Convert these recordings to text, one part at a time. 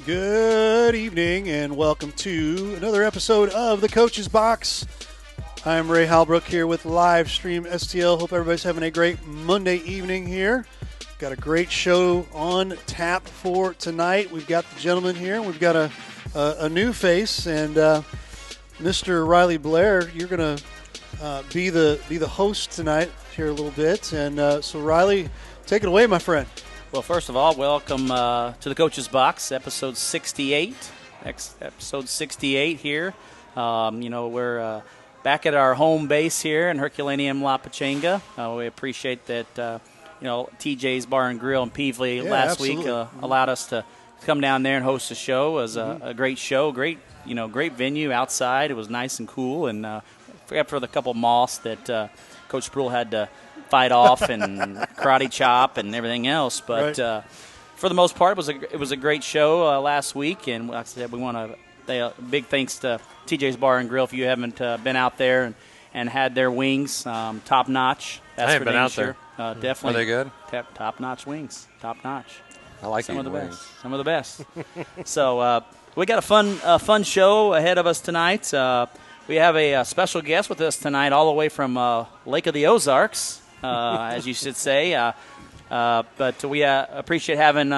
Good evening and welcome to another episode of the Coach's Box. I'm Ray Halbrook here with Live Stream STL. Hope everybody's having a great Monday evening here. Got a great show on tap for tonight. We've got the gentleman here. We've got a new face, and Mr. Riley Blair, you're going to be the host tonight here a little bit. And so Riley, take it away, my friend. Well, first of all, welcome to the Coach's Box, episode 68. Episode 68 here. We're back at our home base here in Herculaneum, La Pachanga. We appreciate that, TJ's Bar and Grill in Peevely last week allowed us to come down there and host a show. It was a great show, great venue outside. It was nice and cool, and except for the couple moths that Coach Sproul had to fight off and karate chop and everything else, but right. For the most part, it was a great show last week, and like I said, we want to say a big thanks to TJ's Bar and Grill. If you haven't been out there and had their wings, top notch. That's I haven't been out there. Definitely, are they good? Top notch wings, top notch. I like some of the wings. best. Some of the best. So we got a fun show ahead of us tonight. We have a special guest with us tonight, all the way from Lake of the Ozarks. As you should say. But we appreciate having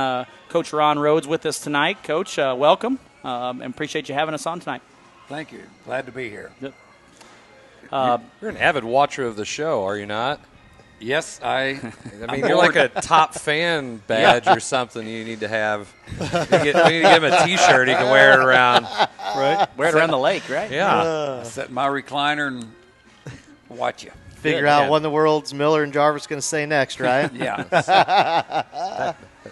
Coach Ron Rhodes with us tonight. Coach, welcome, and appreciate you having us on tonight. Thank you. Glad to be here. Yep. You're an avid watcher of the show, are you not? Yes, I mean, you're like a top fan badge or something you need to have. We need to get him a T-shirt he can wear it around. Right? Wear it around the lake, right? Yeah. Set in my recliner and watch you. Figure out what in the world's Miller and Jarvis going to say next, right? Yeah.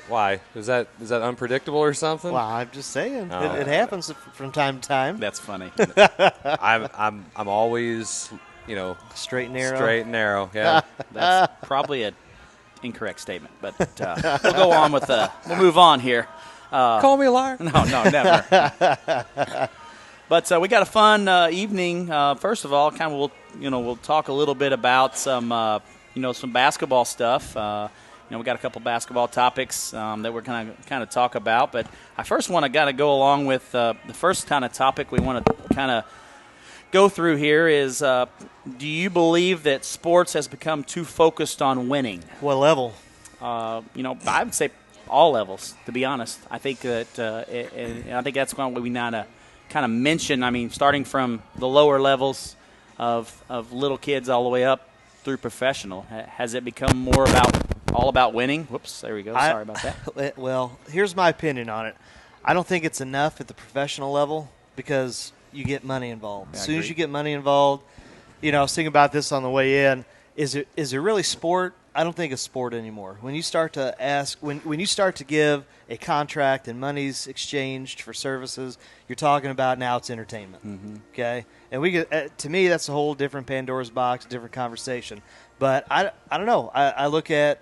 Why? Is that unpredictable or something? Well, I'm just saying it happens from time to time. That's funny. I'm always, straight and narrow. Straight and narrow. Yeah. That's probably an incorrect statement, but we'll go on with we'll move on here. Call me a liar. No, never. But we got a fun evening. First of all, kind of we'll talk a little bit about some basketball stuff. We got a couple basketball topics that we're kind of talk about. But I first want to go along with the first kind of topic we want to kind of go through here is, do you believe that sports has become too focused on winning? What level? I would say all levels. To be honest, I think that and I think that's what we kind of mention. I mean, starting from the lower levels of little kids all the way up through professional, has it become all about winning? Whoops, there we go. Sorry about that. Well, here's my opinion on it. I don't think it's enough at the professional level because you get money involved. As soon as you get money involved, I was thinking about this on the way in. Is it really sport? I don't think it's sport anymore. When you start to ask, when you start to give a contract and money's exchanged for services, you're talking about now it's entertainment. Mm-hmm. Okay, and to me that's a whole different Pandora's box, different conversation. But I don't know. I look at,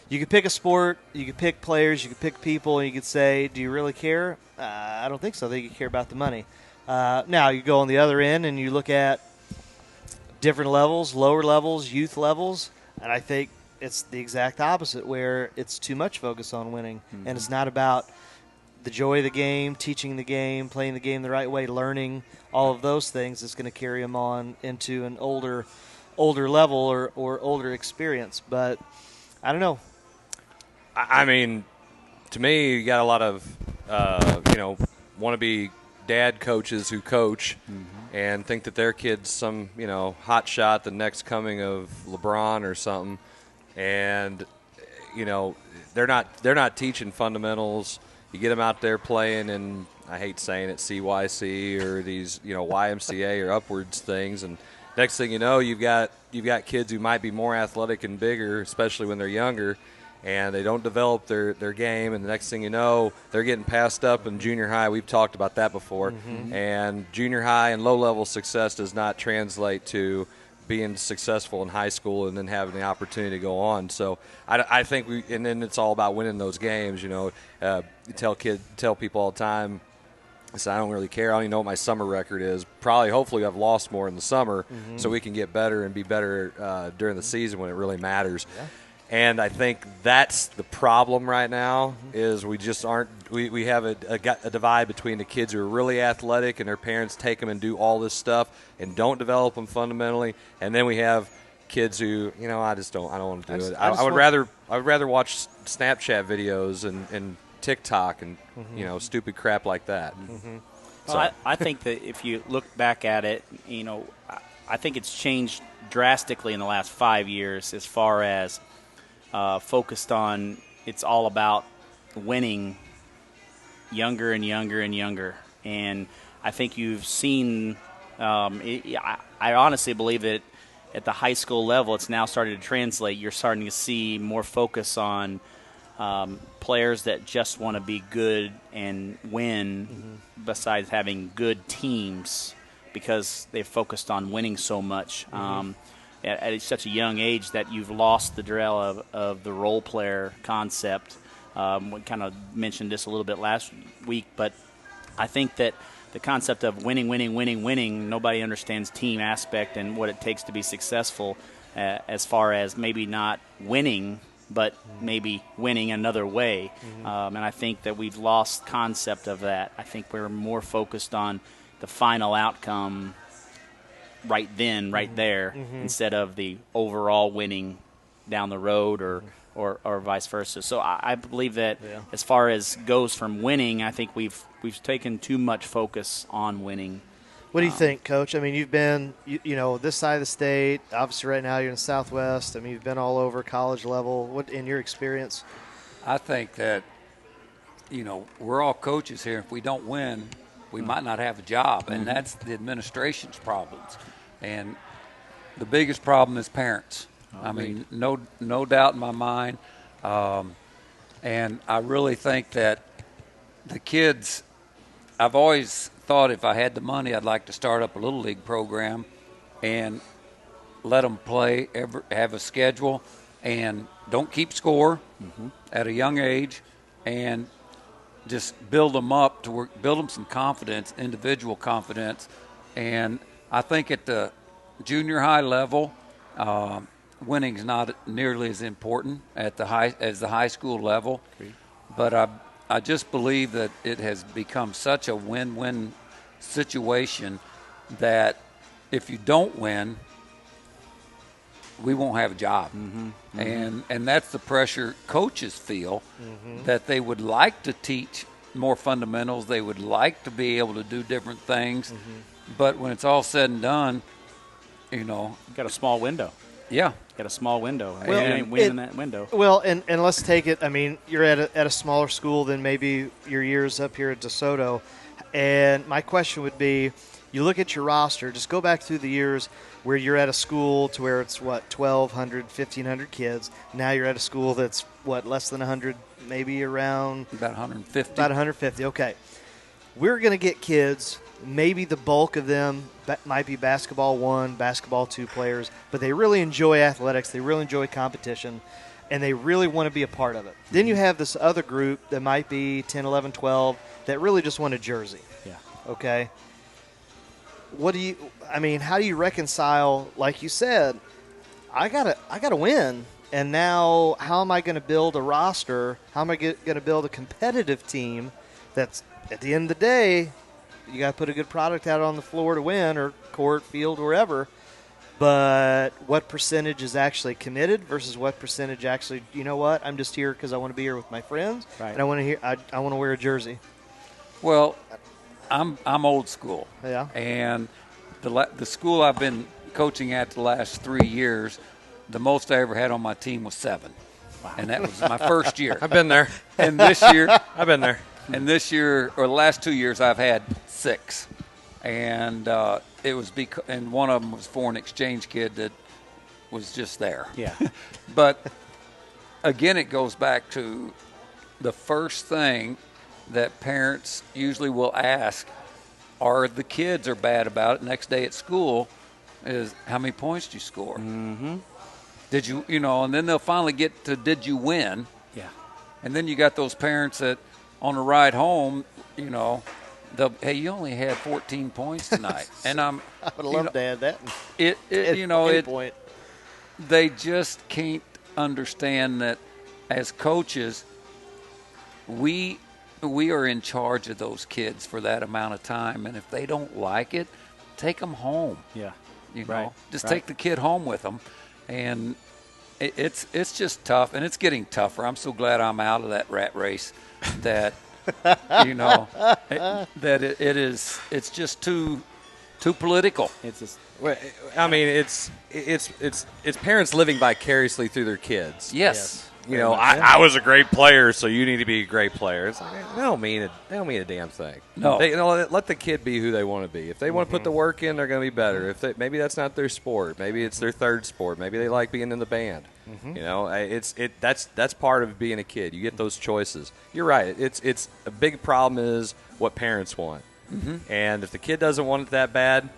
you could pick a sport, you could pick players, you could pick people, and you could say, do you really care? I don't think so. I think you care about the money. Now you go on the other end and you look at different levels, lower levels, youth levels, and I think it's the exact opposite, where it's too much focus on winning, and it's not about the joy of the game, teaching the game, playing the game the right way, learning all of those things that's going to carry them on into an older level or older experience. But I don't know. I mean, to me, you got a lot of wannabe dad coaches who coach and think that their kid's some hot shot, the next coming of LeBron or something. And they're not teaching fundamentals. You get them out there playing, and I hate saying it, CYC or these YMCA or upwards things, and next thing you know, you've got kids who might be more athletic and bigger, especially when they're younger, and they don't develop their game, and the next thing you know, they're getting passed up in junior high. We've talked about that before, and junior high and low-level success does not translate to being successful in high school and then having the opportunity to go on. So I think and then it's all about winning those games. You tell people all the time, I said, I don't really care. I don't even know what my summer record is. Hopefully I've lost more in the summer so we can get better and be better during the season when it really matters. And I think that's the problem right now is we just aren't we have a divide between the kids who are really athletic and their parents take them and do all this stuff and don't develop them fundamentally, and then we have kids who I don't want to do it. I would rather watch Snapchat videos and TikTok and stupid crap like that. Well, I think that if you look back at it, I think it's changed drastically in the last 5 years as far as focused on it's all about winning younger and younger and younger. And I think you've seen I honestly believe that at the high school level it's now starting to translate. You're starting to see more focus on players that just want to be good and win besides having good teams because they've focused on winning so much. At such a young age that you've lost the drill of the role player concept. We kind of mentioned this a little bit last week, but I think that the concept of winning, nobody understands team aspect and what it takes to be successful as far as maybe not winning, but maybe winning another way. And I think that we've lost concept of that. I think we're more focused on the final outcome right then, right there, instead of the overall winning down the road or vice versa. So I believe that as far as goes from winning, I think we've taken too much focus on winning. What do you think, Coach? I mean, you've been, this side of the state. Obviously, right now you're in the Southwest. I mean, you've been all over college level. What, in your experience? I think that, we're all coaches here. If we don't win, we might not have a job, and that's the administration's problems. And the biggest problem is parents. I mean, no doubt in my mind. And I really think that the kids, I've always thought if I had the money, I'd like to start up a little league program and let them play, have a schedule, and don't keep score at a young age, and just build them up to work, build them some confidence, individual confidence. And I think at the junior high level, winning is not nearly as important at the high school level. Agreed. But I just believe that it has become such a win-win situation that if you don't win, we won't have a job. And that's the pressure coaches feel, that they would like to teach more fundamentals. They would like to be able to do different things. But when it's all said and done, you got a small window. Yeah. Got a small window. Well, you ain't winning that window. Well, and let's take it. I mean, you're at a smaller school than maybe your years up here at DeSoto. And my question would be, you look at your roster, just go back through the years where you're at a school to where it's, 1,200, 1,500 kids. Now you're at a school that's, less than 100, maybe around? About 150. About 150, okay. We're going to get kids, maybe the bulk of them might be basketball 1, basketball 2 players, but they really enjoy athletics, they really enjoy competition, and they really want to be a part of it. Then you have this other group that might be 10, 11, 12 that really just want a jersey. Yeah. Okay? How do you reconcile, like you said, I gotta win, and now how am I going to build a roster? How am I going to build a competitive team that's, at the end of the day, you got to put a good product out on the floor to win, or court, field, wherever. But what percentage is actually committed versus what percentage actually, I'm just here because I want to be here with my friends, and I want to wear a jersey. Well, I'm old school. Yeah. And the school I've been coaching at the last 3 years, the most I ever had on my team was 7. Wow. And that was my first year. I've been there. And this year, I've been there. And this year, or the last 2 years, I've had 6. And it was and one of them was a foreign exchange kid that was just there. Yeah. But again, it goes back to the first thing that parents usually will ask, or the kids are bad about it next day at school, is how many points did you score? Did you, and then they'll finally get to, did you win? Yeah. And then you got those parents that on the ride home, hey, you only had 14 points tonight. And I would love to add that. Point. They just can't understand that as coaches, we are in charge of those kids for that amount of time, and if they don't like it, take them home. Yeah. You know, Right. just Right. take the kid home with them, and it's just tough, and it's getting tougher. I'm so glad I'm out of that rat race. That it's just too political. It's just, Well, I mean, it's parents living vicariously through their kids. Yes. You know, I was a great player, so you need to be a great player. It's like, they don't mean a damn thing. No. Let the kid be who they want to be. If they want to put the work in, they're going to be better. If maybe that's not their sport, maybe it's their third sport. Maybe they like being in the band. You know, that's part of being a kid. You get those choices. You're right. It's a big problem is what parents want, and if the kid doesn't want it that bad,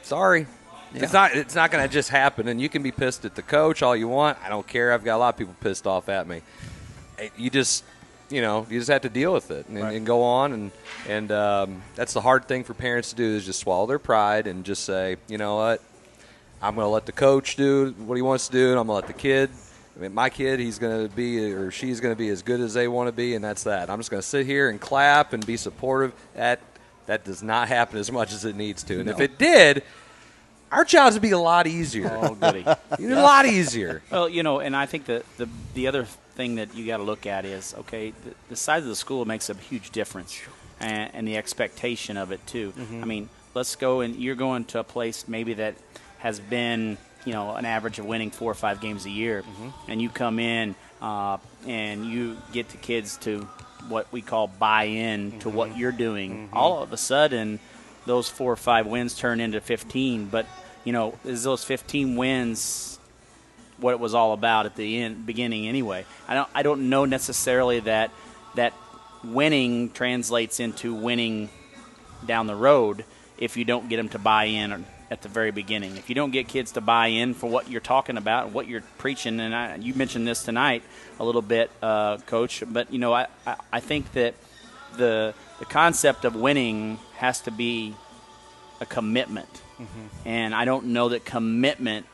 sorry. Yeah. It's not going to just happen, and you can be pissed at the coach all you want. I don't care. I've got a lot of people pissed off at me. You just have to deal with it and go on, and that's the hard thing for parents to do is just swallow their pride and just say, you know what, I'm going to let the coach do what he wants to do, and I'm going to let the kid. I mean, my kid, he's going to be or she's going to be as good as they want to be, and that's that. I'm just going to sit here and clap and be supportive. That does not happen as much as it needs to, and if it did, our jobs would be a lot easier. oh, goody. A lot easier. Well, and I think that the other thing that you got to look at is, okay, the size of the school makes a huge difference, and the expectation of it too. I mean, let's go and you're going to a place maybe that has been, an average of winning 4 or 5 games a year, and you come in and you get the kids to what we call buy in to what you're doing. All of a sudden, those 4 or 5 wins turn into 15, but is those 15 wins what it was all about at the beginning anyway? I don't know necessarily that winning translates into winning down the road if you don't get them to buy in at the very beginning. If you don't get kids to buy in for what you're talking about and what you're preaching, and you mentioned this tonight a little bit, Coach, but I think that the concept of winning has to be a commitment. And I don't know that commitment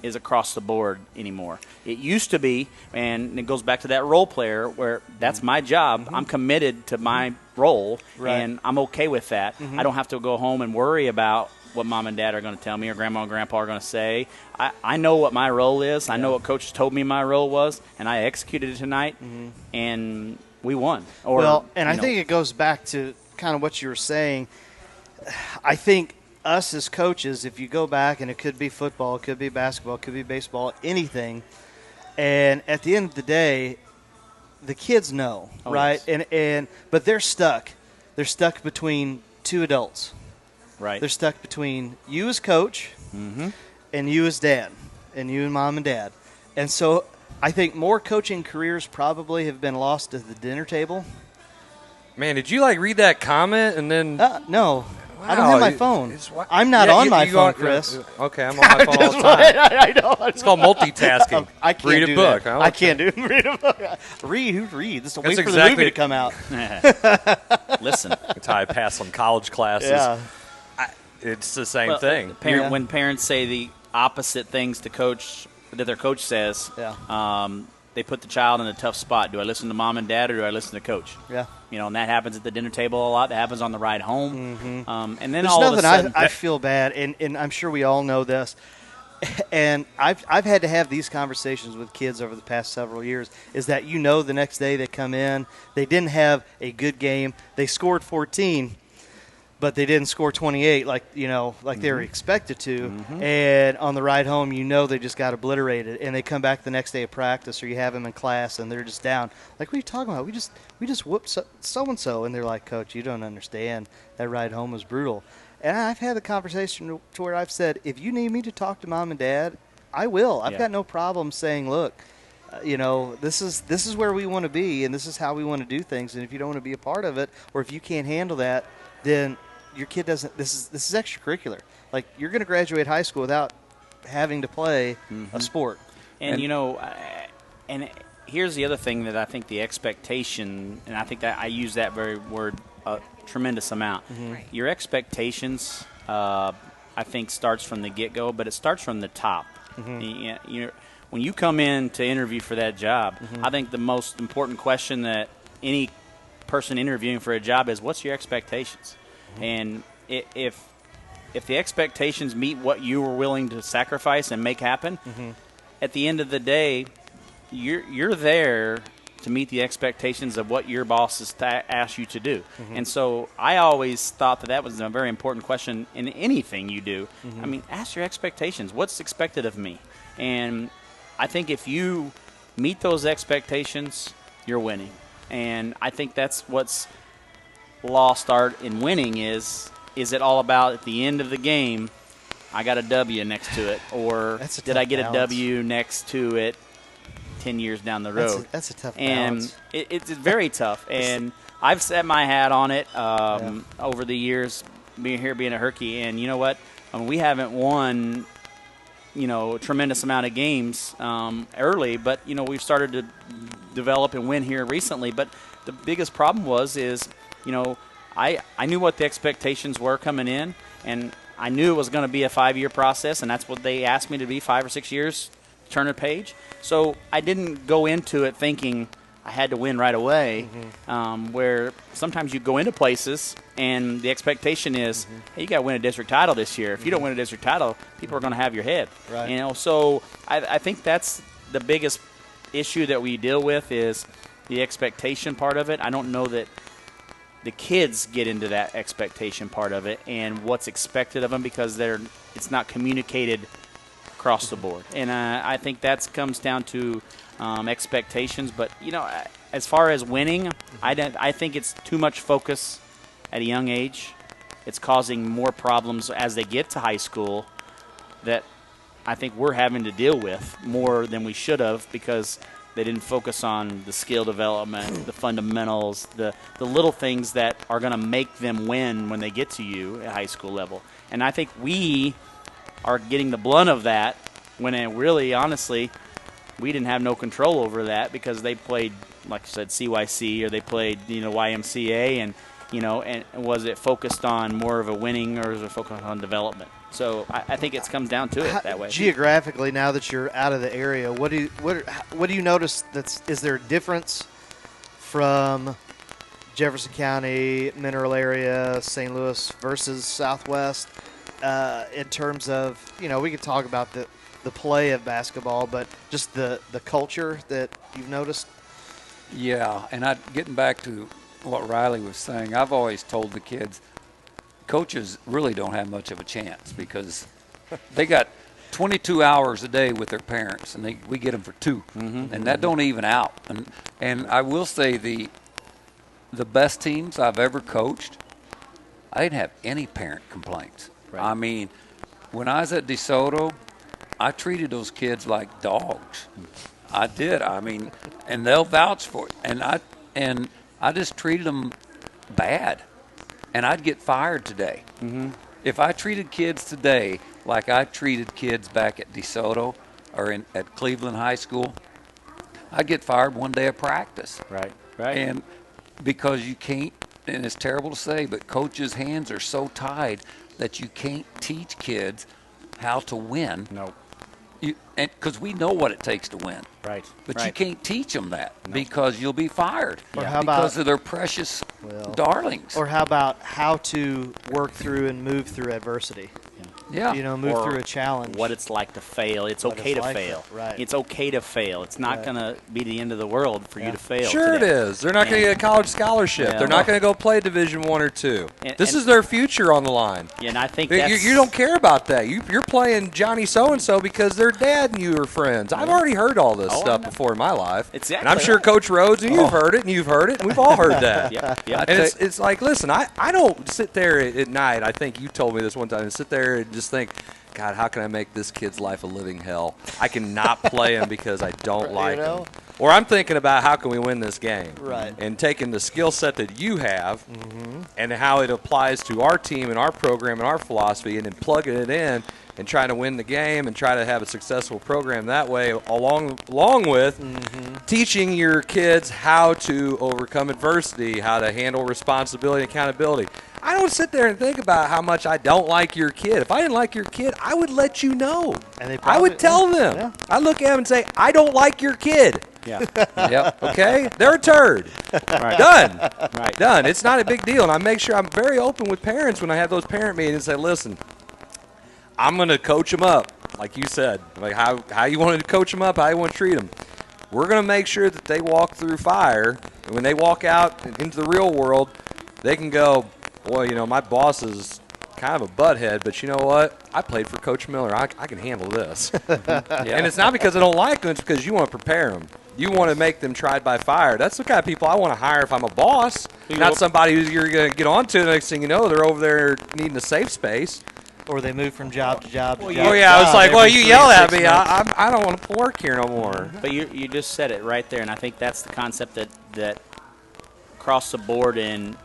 is across the board anymore. It used to be, and it goes back to that role player where that's my job. I'm committed to my role, and I'm okay with that. I don't have to go home and worry about what mom and dad are going to tell me or grandma and grandpa are going to say. I know what my role is. I know what coach told me my role was, and I executed it tonight, and we won. I think it goes back to kind of what you were saying. I think us as coaches, if you go back, and it could be football, it could be basketball, it could be baseball, anything, and at the end of the day, the kids know, right? Yes. But they're stuck. They're stuck between 2 adults. Right. They're stuck between you as coach and you as dad, and you and mom and dad. And so I think more coaching careers probably have been lost at the dinner table. Man, did you read that comment and then? No. I don't have my phone. I'm not on my phone, Chris. Okay, I'm on my phone all the time. I know. It's called multitasking. I can't read do a book. That. I can't read a book. Who reads? Wait for the movie to come out. Listen. That's how I pass on college classes. Yeah. It's the same thing. When parents say the opposite things to coach that their coach says, they put the child in a tough spot. Do I listen to mom and dad or do I listen to coach? Yeah. And that happens at the dinner table a lot. That happens on the ride home. And then There's all of a sudden, I feel bad, and I'm sure we all know this. And I've had to have these conversations with kids over the past several years, is that the next day they come in, they didn't have a good game. They scored 14, but they didn't score 28 like they were expected to. And on the ride home, they just got obliterated. And they come back the next day of practice, or you have them in class, and they're just down. Like, what are you talking about? We just whooped so-and-so. And they're like, Coach, you don't understand. That ride home was brutal. And I've had the conversation to where I've said, if you need me to talk to mom and dad, I will. I've got no problem saying, look, this is where we want to be, and this is how we want to do things. And if you don't want to be a part of it, or if you can't handle that, then your kid doesn't. This is extracurricular. Like, you're going to graduate high school without having to play a sport. And and here's the other thing that I think the expectation, and I think that I use that very word a tremendous amount. Right. Your expectations, I think, starts from the get-go, but it starts from the top. when you come in to interview for that job, I think the most important question that any person interviewing for a job is, what's your expectations? And if the expectations meet what you were willing to sacrifice and make happen, at the end of the day, you're there to meet the expectations of what your boss has asked you to do. And so I always thought that was a very important question in anything you do. I mean, ask your expectations. What's expected of me? And I think if you meet those expectations, you're winning. And I think that's what's lost art in winning is it all about at the end of the game, I got a W next to it, or did I get a W next to it 10 years down the road? That's a tough balance. balance. It's very tough. And I've set my hat on it over the years, being a Herky. And you know what? I mean, we haven't won, a tremendous amount of games early, but, we've started to develop and win here recently. But the biggest problem I knew what the expectations were coming in, and I knew it was going to be a 5-year process, and that's what they asked me to be, 5 or 6 years, turn a page. So I didn't go into it thinking I had to win right away, where sometimes you go into places and the expectation is, hey, you got to win a district title this year. If you don't win a district title, people are going to have your head. Right. So I think that's the biggest issue that we deal with is the expectation part of it. I don't know that the kids get into that expectation part of it and what's expected of them because it's not communicated across the board. And I think that comes down to expectations. But, as far as winning, I think it's too much focus at a young age. It's causing more problems as they get to high school that I think we're having to deal with more than we should have because they didn't focus on the skill development, the fundamentals, the little things that are going to make them win when they get to you at high school level. And I think we are getting the blunt of that when it really, honestly, we didn't have no control over that because they played, like you said, CYC or they played, YMCA and was it focused on more of a winning or was it focused on development? So I think it comes down to it that way. Geographically, now that you're out of the area, what do you notice? Is there a difference from Jefferson County, Mineral area, St. Louis versus Southwest in terms of we could talk about the play of basketball, but just the culture that you've noticed? Yeah, and getting back to what Riley was saying, I've always told the kids, coaches really don't have much of a chance because they got 22 hours a day with their parents, and we get them for 2, and that don't even out. And I will say the best teams I've ever coached, I didn't have any parent complaints. Right. I mean, when I was at DeSoto, I treated those kids like dogs. I did. I mean, and they'll vouch for it. And I just treated them bad. And I'd get fired today. If I treated kids today like I treated kids back at DeSoto or at Cleveland High School, I'd get fired one day of practice. Right. And because you can't, and it's terrible to say, but coaches' hands are so tied that you can't teach kids how to win. No. Because we know what it takes to win. Right. But you can't teach them that because you'll be fired Or because of their precious darlings. Or how about how to work through and move through adversity? Yeah. Move through a challenge. What it's like to fail. It's okay to fail. Right. It's okay to fail. It's not going to be the end of the world for you to fail. Sure today. it is. They're not going to get a college scholarship. Yeah. They're not going to go play Division 1 or 2. This is their future on the line. Yeah, and I think you don't care about that. You're playing Johnny so-and-so because their dad and you are friends. I've already heard all this stuff before in my life. Exactly. And I'm sure Coach Rhodes, and you've heard it, and you've heard it, and we've all heard that. Yeah. And it's like, listen, I don't sit there at night. I think you told me this one time, and sit there and just think, God, how can I make this kid's life a living hell? I cannot play him because I don't like him. Or I'm thinking about how can we win this game. Right. And taking the skill set that you have and how it applies to our team and our program and our philosophy and then plugging it in and trying to win the game and try to have a successful program that way, along with teaching your kids how to overcome adversity, how to handle responsibility and accountability. I don't sit there and think about how much I don't like your kid. If I didn't like your kid, I would let you know. And I would tell them. Yeah. I'd look at them and say, I don't like your kid. Yeah. Yep. Okay? They're a turd. Right. Done. Right. Done. It's not a big deal. And I make sure I'm very open with parents when I have those parent meetings and say, listen, I'm going to coach them up, like you said. Like how you want to coach them up, how you want to treat them. We're going to make sure that they walk through fire. And when they walk out into the real world, they can go, boy, you know, my boss is kind of a butthead, but you know what? I played for Coach Miller. I can handle this. And it's not because I don't like them. It's because you want to prepare them. You want to make them tried by fire. That's the kind of people I want to hire if I'm a boss, not somebody who you're going to get onto. The next thing you know, they're over there needing a safe space. Or they move from job to job to job. Oh, yeah, I was like, well, you yell at me. I don't want to work here no more. But you just said it right there, and I think that's the concept that across the board in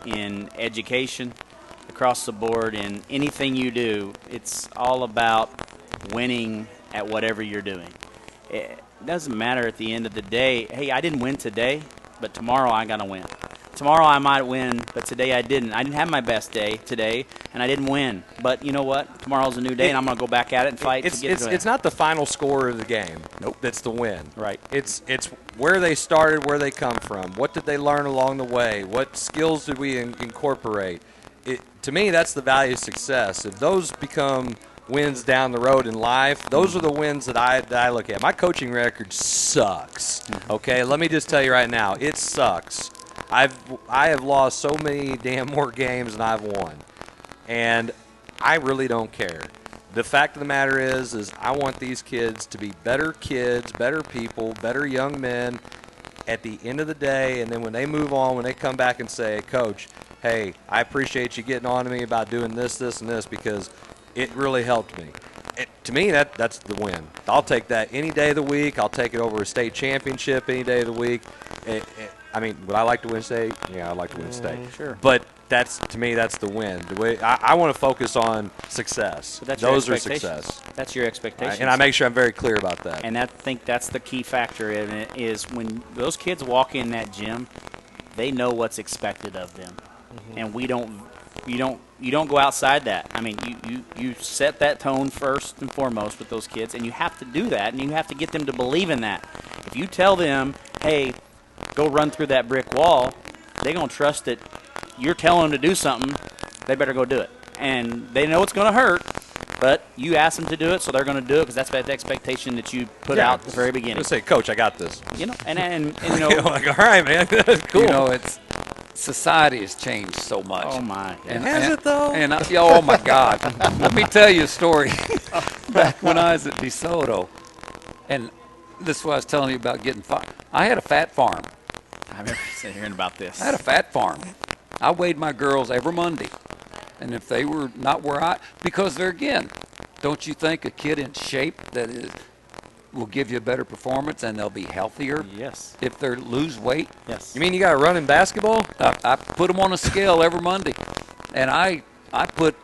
education, across the board in anything you do, it's all about winning at whatever you're doing. It doesn't matter at the end of the day, hey, I didn't win today, but tomorrow I got to win. Tomorrow I might win, but today I didn't. I didn't have my best day today, and I didn't win. But you know what? Tomorrow's a new day, and I'm going to go back at it and fight to get to it. It's not the final score of the game. Nope. That's the win. Right. It's where they started, where they come from. What did they learn along the way? What skills did we incorporate? To me, that's the value of success. If those become wins down the road in life, those are the wins that I look at. My coaching record sucks. Okay, let me just tell you right now, it sucks. I have lost so many damn more games than I've won, and I really don't care. The fact of the matter is I want these kids to be better kids, better people, better young men at the end of the day, and then when they move on, when they come back and say, Coach, hey, I appreciate you getting on to me about doing this, this, and this because it really helped me. To me, that's the win. I'll take that any day of the week. I'll take it over a state championship any day of the week. I mean, would I like to win state? Yeah, I'd like to win state. Sure. But to me, that's the win. The way I want to focus on success. But that's Those your are success. That's your expectations. And I make sure I'm very clear about that. And I think that's the key factor in it is when those kids walk in that gym, they know what's expected of them. And you don't go outside that. I mean, you set that tone first and foremost with those kids, and you have to do that, and you have to get them to believe in that. If you tell them, hey, go run through that brick wall, they're going to trust that you're telling them to do something, they better go do it. And they know it's going to hurt, but you ask them to do it, so they're going to do it because that's the expectation that you put out at the very beginning. Just say, Coach, I got this. You know, and you know, like, all right, man, that's cool. You know, society has changed so much. Oh my! Has it though? Oh my God! Let me tell you a story. Back when I was at DeSoto, and this is what I was telling you about getting fired. I had a fat farm. I remember hearing about this. I had a fat farm. I weighed my girls every Monday, and if they were not because they're don't you think a kid in shape will give you a better performance and they'll be healthier? Yes. If they lose weight. Yes. You mean you got to run in basketball? I put them on a scale every Monday, and I put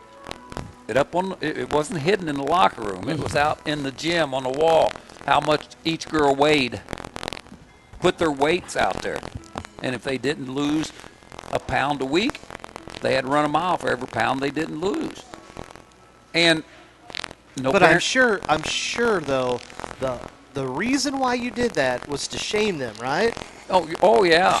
it up on. It wasn't hidden in the locker room. It was out in the gym on the wall. How much each girl weighed. Put their weights out there, and if they didn't lose a pound a week, they had to run a mile for every pound they didn't lose. And but I'm sure though the reason why you did that was to shame them, right? Oh yeah,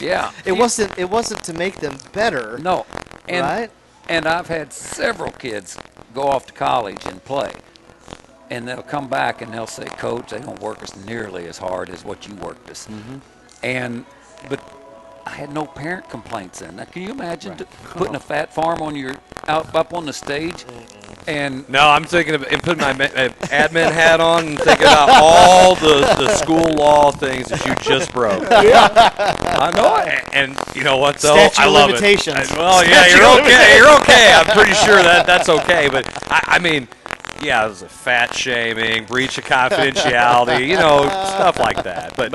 yeah. It wasn't to make them better. No, right? And I've had several kids go off to college and play, and they'll come back and they'll say, Coach, they don't work us nearly as hard as what you worked us. But I had no parent complaints then. Now, can you imagine putting a fat farm on up on the stage? And no, I'm thinking of putting my admin hat on and thinking about all the school law things that you just broke. Yeah, I know it. And you know what, though? Statute I love limitations. it. Well, yeah, you're okay. You're okay. I'm pretty sure that's okay. But, I mean, yeah, it was a fat shaming, breach of confidentiality, stuff like that. But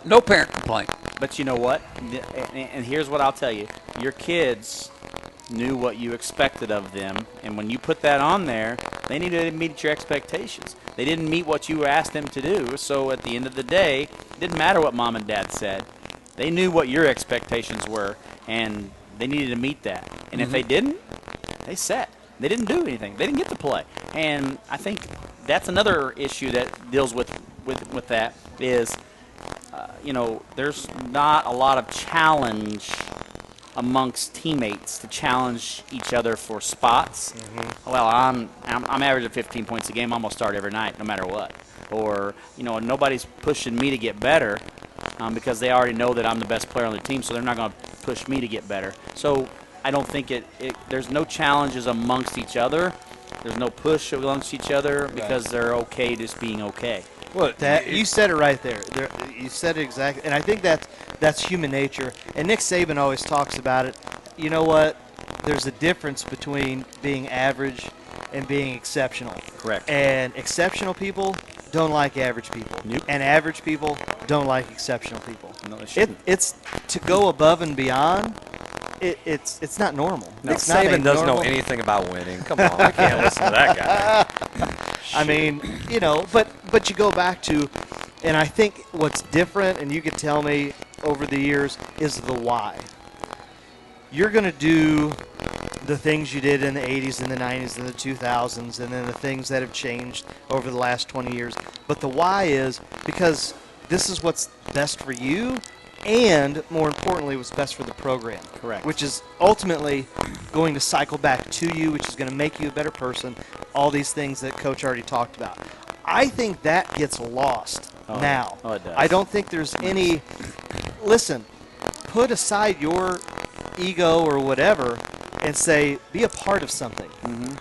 no parent complaint. But you know what? And here's what I'll tell you. Your kids knew what you expected of them, and when you put that on there, They needed to meet your expectations. They didn't meet what you asked them to do. So at the end of the day, it didn't matter what mom and dad said. They knew what your expectations were, and they needed to meet that. And if they didn't, they sat. They didn't do anything. They didn't get to play. And I think that's another issue that deals with that is, there's not a lot of challenge amongst teammates to challenge each other for spots. Well, I'm averaging 15 points a game. I'm gonna start every night, no matter what. Or nobody's pushing me to get better because they already know that I'm the best player on the team, so they're not gonna push me to get better. So I don't think there's no challenges amongst each other. There's no push amongst each other because they're okay just being okay. Well, you said it right there. You said it exactly, and I think that's human nature. And Nick Saban always talks about it. You know what? There's a difference between being average and being exceptional. Correct. And exceptional people don't like average people. Nope. And average people don't like exceptional people. No, they shouldn't. It's to go above and beyond. It's not normal. Nick It's not Saban doesn't know normal- anything about winning. Come on, I can't listen to that guy. I mean, but you go back to, and I think what's different, and you could tell me over the years, is the why. You're going to do the things you did in the 80s and the 90s and the 2000s, and then the things that have changed over the last 20 years. But the why is because this is what's best for you, and more importantly, what's best for the program. Correct. Which is ultimately going to cycle back to you, which is going to make you a better person. All these things that Coach already talked about. I think that gets lost now. Oh, it does. I don't think there's any. Listen, put aside your ego or whatever, and say, be a part of something.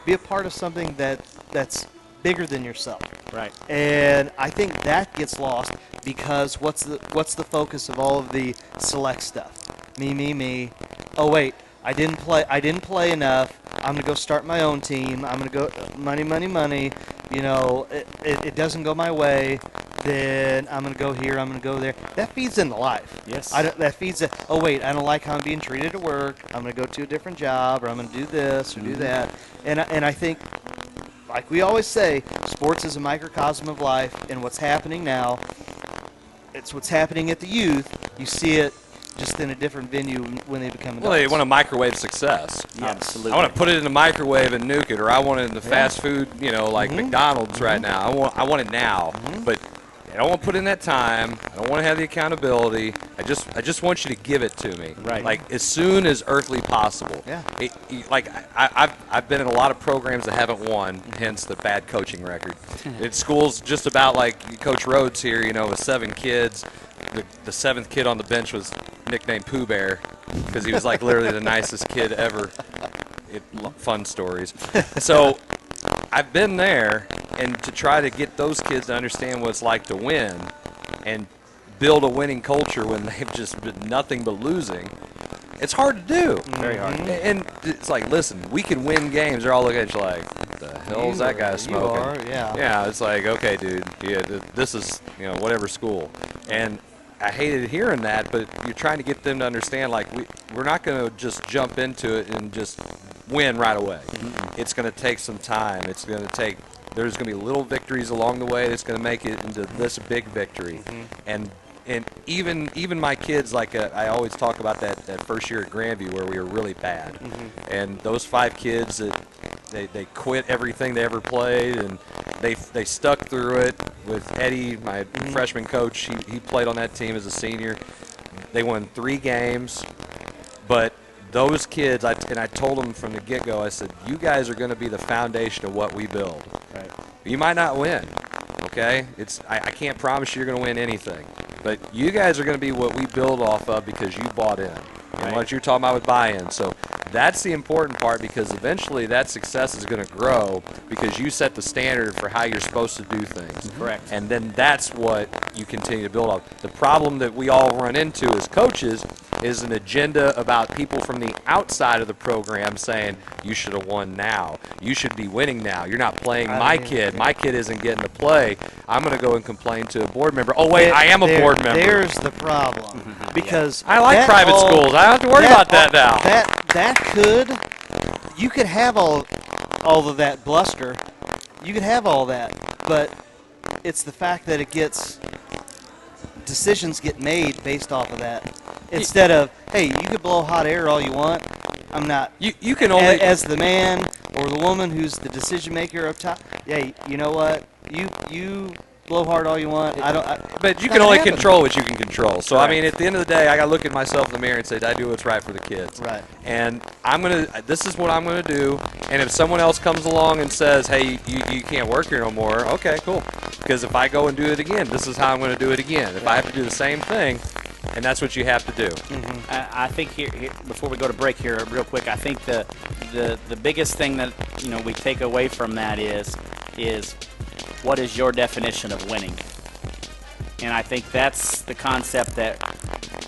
Be a part of something that's bigger than yourself. Right. And I think that gets lost because what's the focus of all of the select stuff? Me. Oh wait, I didn't play enough. I'm gonna go start my own team. I'm gonna go money. It doesn't go my way. Then I'm gonna go here. I'm gonna go there. That feeds into life. Yes. That feeds it. Oh wait, I don't like how I'm being treated at work. I'm gonna go to a different job, or I'm gonna do this or do that. And I think, like we always say, sports is a microcosm of life, and what's happening now, it's what's happening at the youth. You see it just in a different venue when they become adults. Well, they want to microwave success. Absolutely. I want to put it in the microwave and nuke it, or I want it in the fast food, like McDonald's right now. I want it now, but I don't want to put in that time. I don't want to have the accountability. I just want you to give it to me, Right. like as soon as earthly possible. Yeah. I've been in a lot of programs that haven't won, hence the bad coaching record. At schools just about like Coach Rhodes here, with 7 kids. The 7th kid on the bench was nicknamed Pooh Bear because he was like literally the nicest kid ever. Fun stories. So I've been there, and to try to get those kids to understand what it's like to win and build a winning culture when they've just been nothing but losing, it's hard to do. Very hard. And it's like, listen, we can win games. They're all looking at you like, what the hell is that guy smoking? You are, yeah. Yeah, it's like, okay, dude, this is, whatever school. And I hated hearing that, but you're trying to get them to understand, like, we're not going to just jump into it and just win right away. It's going to take some time. There's going to be little victories along the way that's going to make it into this big victory. And even my kids, like I always talk about that first year at Grandview where we were really bad. And those 5 kids that they quit everything they ever played, and they stuck through it with Eddie, my freshman coach. He played on that team as a senior. They won 3 games, but those kids, I told them from the get-go, I said, you guys are going to be the foundation of what we build. Right. You might not win, okay? I can't promise you're going to win anything, but you guys are going to be what we build off of because you bought in. And what you're talking about with buy-in. So that's the important part, because eventually that success is going to grow because you set the standard for how you're supposed to do things. Correct. And then that's what you continue to build on. The problem that we all run into as coaches is an agenda about people from the outside of the program saying, you should have won now. You should be winning now. You're not playing my kid. My kid isn't getting to play. I'm going to go and complain to a board member. Oh, wait, I am a board member. There's the problem. Because I like private schools. I don't have to worry about that now. You could have all of that bluster, You could have all that, but it's the fact that decisions get made based off of that. Instead of, hey, you can blow hot air all you want. I'm not. You can only as the man or the woman who's the decision maker up top. Hey, you know what? You blow hard all you want. But you can only control what you can control. So I mean, at the end of the day, I got to look at myself in the mirror and say, "Did I do what's right for the kids?" Right. And this is what I'm gonna do. And if someone else comes along and says, "Hey, you can't work here no more," okay, cool. Because if I go and do it again, this is how I'm gonna do it again. If I have to do the same thing, and that's what you have to do. Mm-hmm. I think here, before we go to break here, real quick, I think the biggest thing that we take away from that is what is your definition of winning? And I think that's the concept that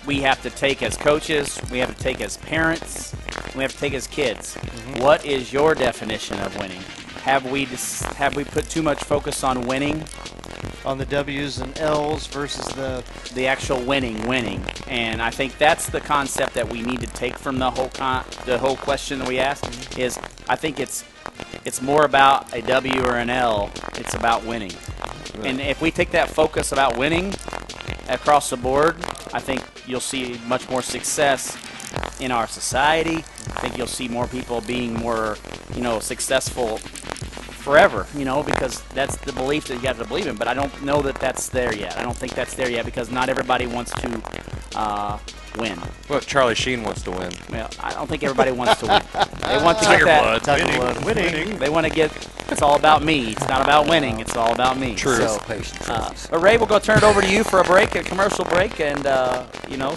we have to take as coaches, we have to take as parents, we have to take as kids. Mm-hmm. What is your definition of winning? Have we put too much focus on winning? On the W's and L's versus the actual winning. And I think that's the concept that we need to take from the whole question that we asked. Is I think it's more about a W or an L. It's about winning. Right. And if we take that focus about winning across the board, I think you'll see much more success in our society. I think you'll see more people being more, successful forever, because that's the belief that you have to believe in. But I don't know that that's there yet. I don't think that's there yet because not everybody wants to win. Well, Charlie Sheen wants to win. Well, I don't think everybody wants to win. They want to get that Tiger blood. Winning. They want to get. It's all about me. It's not about winning. It's all about me. True. So, but Ray, we'll go turn it over to you for a commercial break, and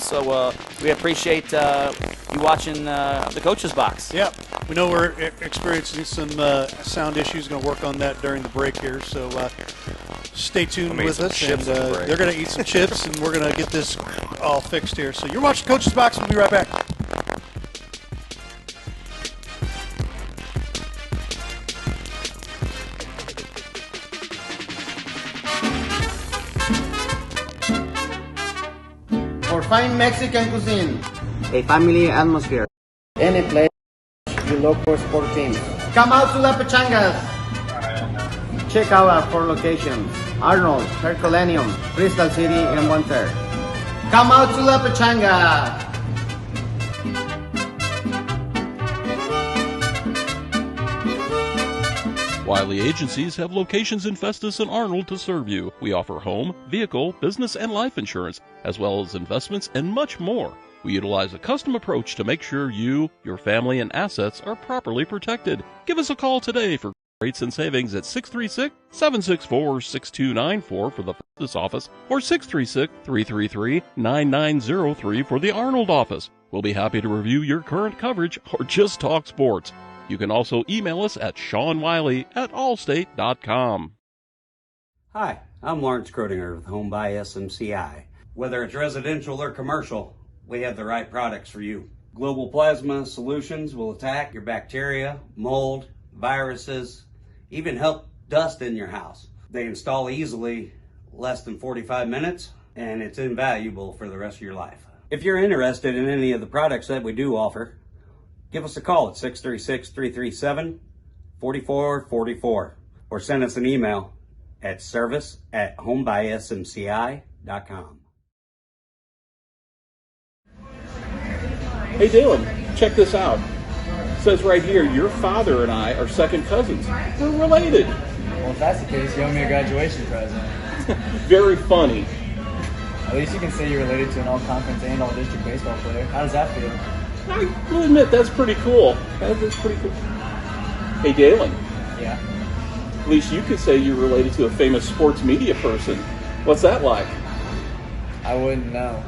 so we appreciate you watching the Coach's Box. Yeah, we know we're experiencing some sound issues. Going to work on that during the break here, so stay tuned with us. And they're going to eat some chips, and we're going to get this all fixed here. So you're watching Coach's Box. We'll be right back. For fine Mexican cuisine, a family atmosphere. any place you look for sport teams. Come out to La Pachangas. Check out our 4 locations: Arnold, Herculaneum, Crystal City, and One Third. Come out to La Pachanga. Wiley Agencies have locations in Festus and Arnold to serve you. We offer home, vehicle, business, and life insurance, as well as investments and much more. We utilize a custom approach to make sure you, your family, and assets are properly protected. Give us a call today for rates and savings at 636-764-6294 for the Festus office or 636-333-9903 for the Arnold office. We'll be happy to review your current coverage or just talk sports. You can also email us at SeanWiley@allstate.com. Hi, I'm Lawrence Crodinger with Home by SMCI. Whether it's residential or commercial, we have the right products for you. Global Plasma Solutions will attack your bacteria, mold, viruses, even help dust in your house. They install easily, less than 45 minutes, and it's invaluable for the rest of your life. If you're interested in any of the products that we do offer, give us a call at 636-337-4444 or send us an email at service@homebysmci.com. Hey Dylan, check this out. It says right here, your father and I are second cousins. We're related. Well, if that's the case, you owe me a graduation present. Very funny. At least you can say you're related to an all-conference and all-district baseball player. How does that feel? I will admit, that's pretty cool. That's pretty cool. Hey, Dalen. Yeah? At least you could say you're related to a famous sports media person. What's that like? I wouldn't know.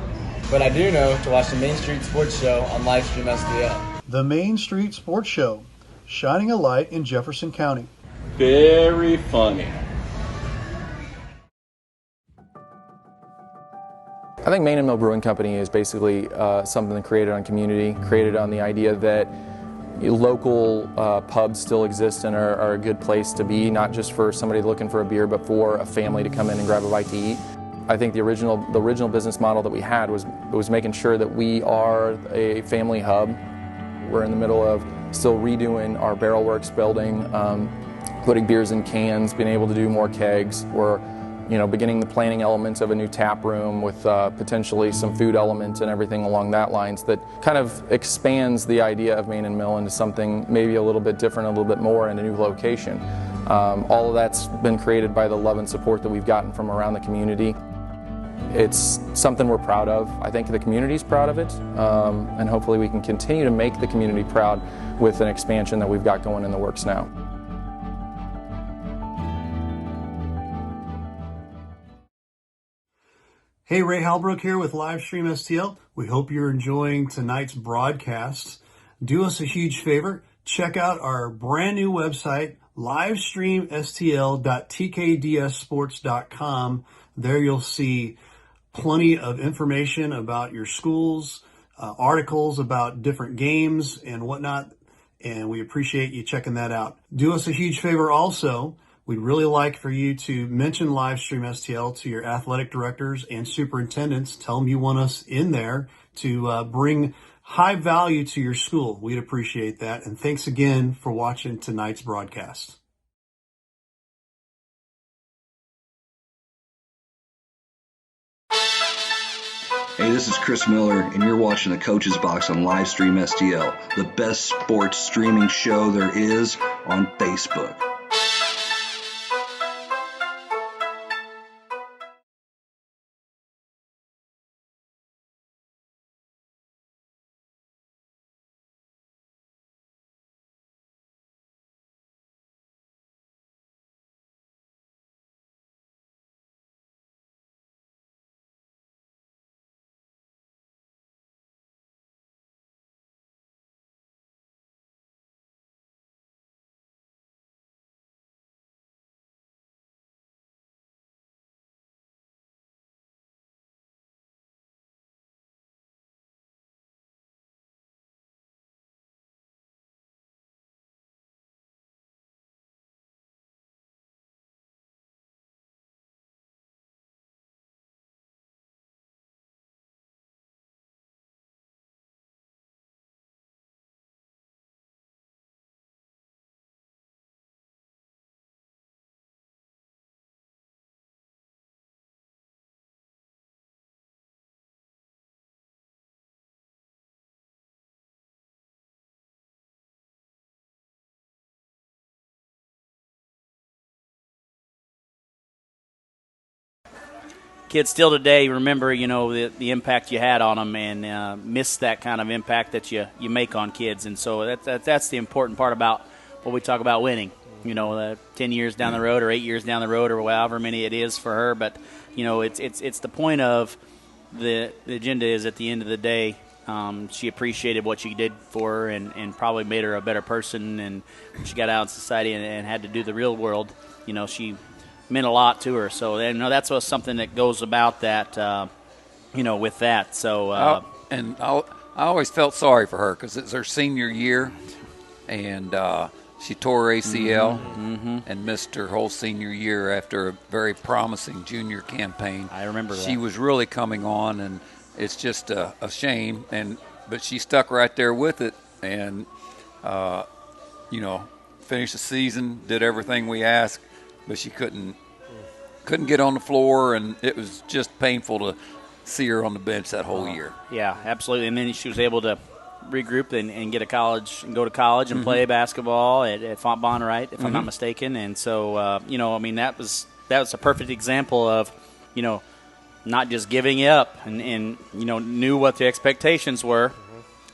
But I do know to watch the Main Street Sports Show on Livestream STL. The Main Street Sports Show, shining a light in Jefferson County. Very funny. I think Main and Mill Brewing Company is basically something created on community, created on the idea that local pubs still exist and are a good place to be, not just for somebody looking for a beer, but for a family to come in and grab a bite to eat. I think the original business model that we had was making sure that we are a family hub. We're in the middle of still redoing our Barrel Works building. putting beers in cans, being able to do more kegs. We're beginning the planning elements of a new tap room with potentially some food elements and everything along that lines that kind of expands the idea of Main and Mill into something maybe a little bit different, a little bit more in a new location. All of that's been created by the love and support that we've gotten from around the community. It's something we're proud of. I think the community's proud of it, and hopefully we can continue to make the community proud with an expansion that we've got going in the works now. Hey, Ray Halbrook here with Livestream STL. We hope you're enjoying tonight's broadcast. Do us a huge favor. Check out our brand new website, livestreamstl.tkdssports.com. There you'll see plenty of information about your schools, articles about different games and whatnot, and we appreciate you checking that out. Do us a huge favor also. We'd really like for you to mention Livestream STL to your athletic directors and superintendents. Tell them you want us in there to bring high value to your school. We'd appreciate that. And thanks again for watching tonight's broadcast. Hey, this is Chris Miller, and you're watching the Coach's Box on Livestream STL, the best sports streaming show there is on Facebook. Kids still today remember, the impact you had on them and miss that kind of impact that you make on kids. And so that's the important part about what we talk about winning. 10 years down the road or 8 years down the road or however many it is for her. But, it's the point of the agenda is at the end of the day, she appreciated what you did for her and probably made her a better person. And when she got out in society and had to do the real world, she meant a lot to her. So that's something that goes about that, with that. So I always felt sorry for her because it's her senior year, and she tore her ACL and missed her whole senior year after a very promising junior campaign. I remember that. She was really coming on, and it's just a shame. But she stuck right there with it, and finished the season, did everything we asked. But she couldn't get on the floor, and it was just painful to see her on the bench that whole year. Yeah, absolutely. And then she was able to regroup and get go to college and play basketball at Fontbonne, right? If I'm not mistaken. And so, that was a perfect example of, not just giving up and knew what the expectations were.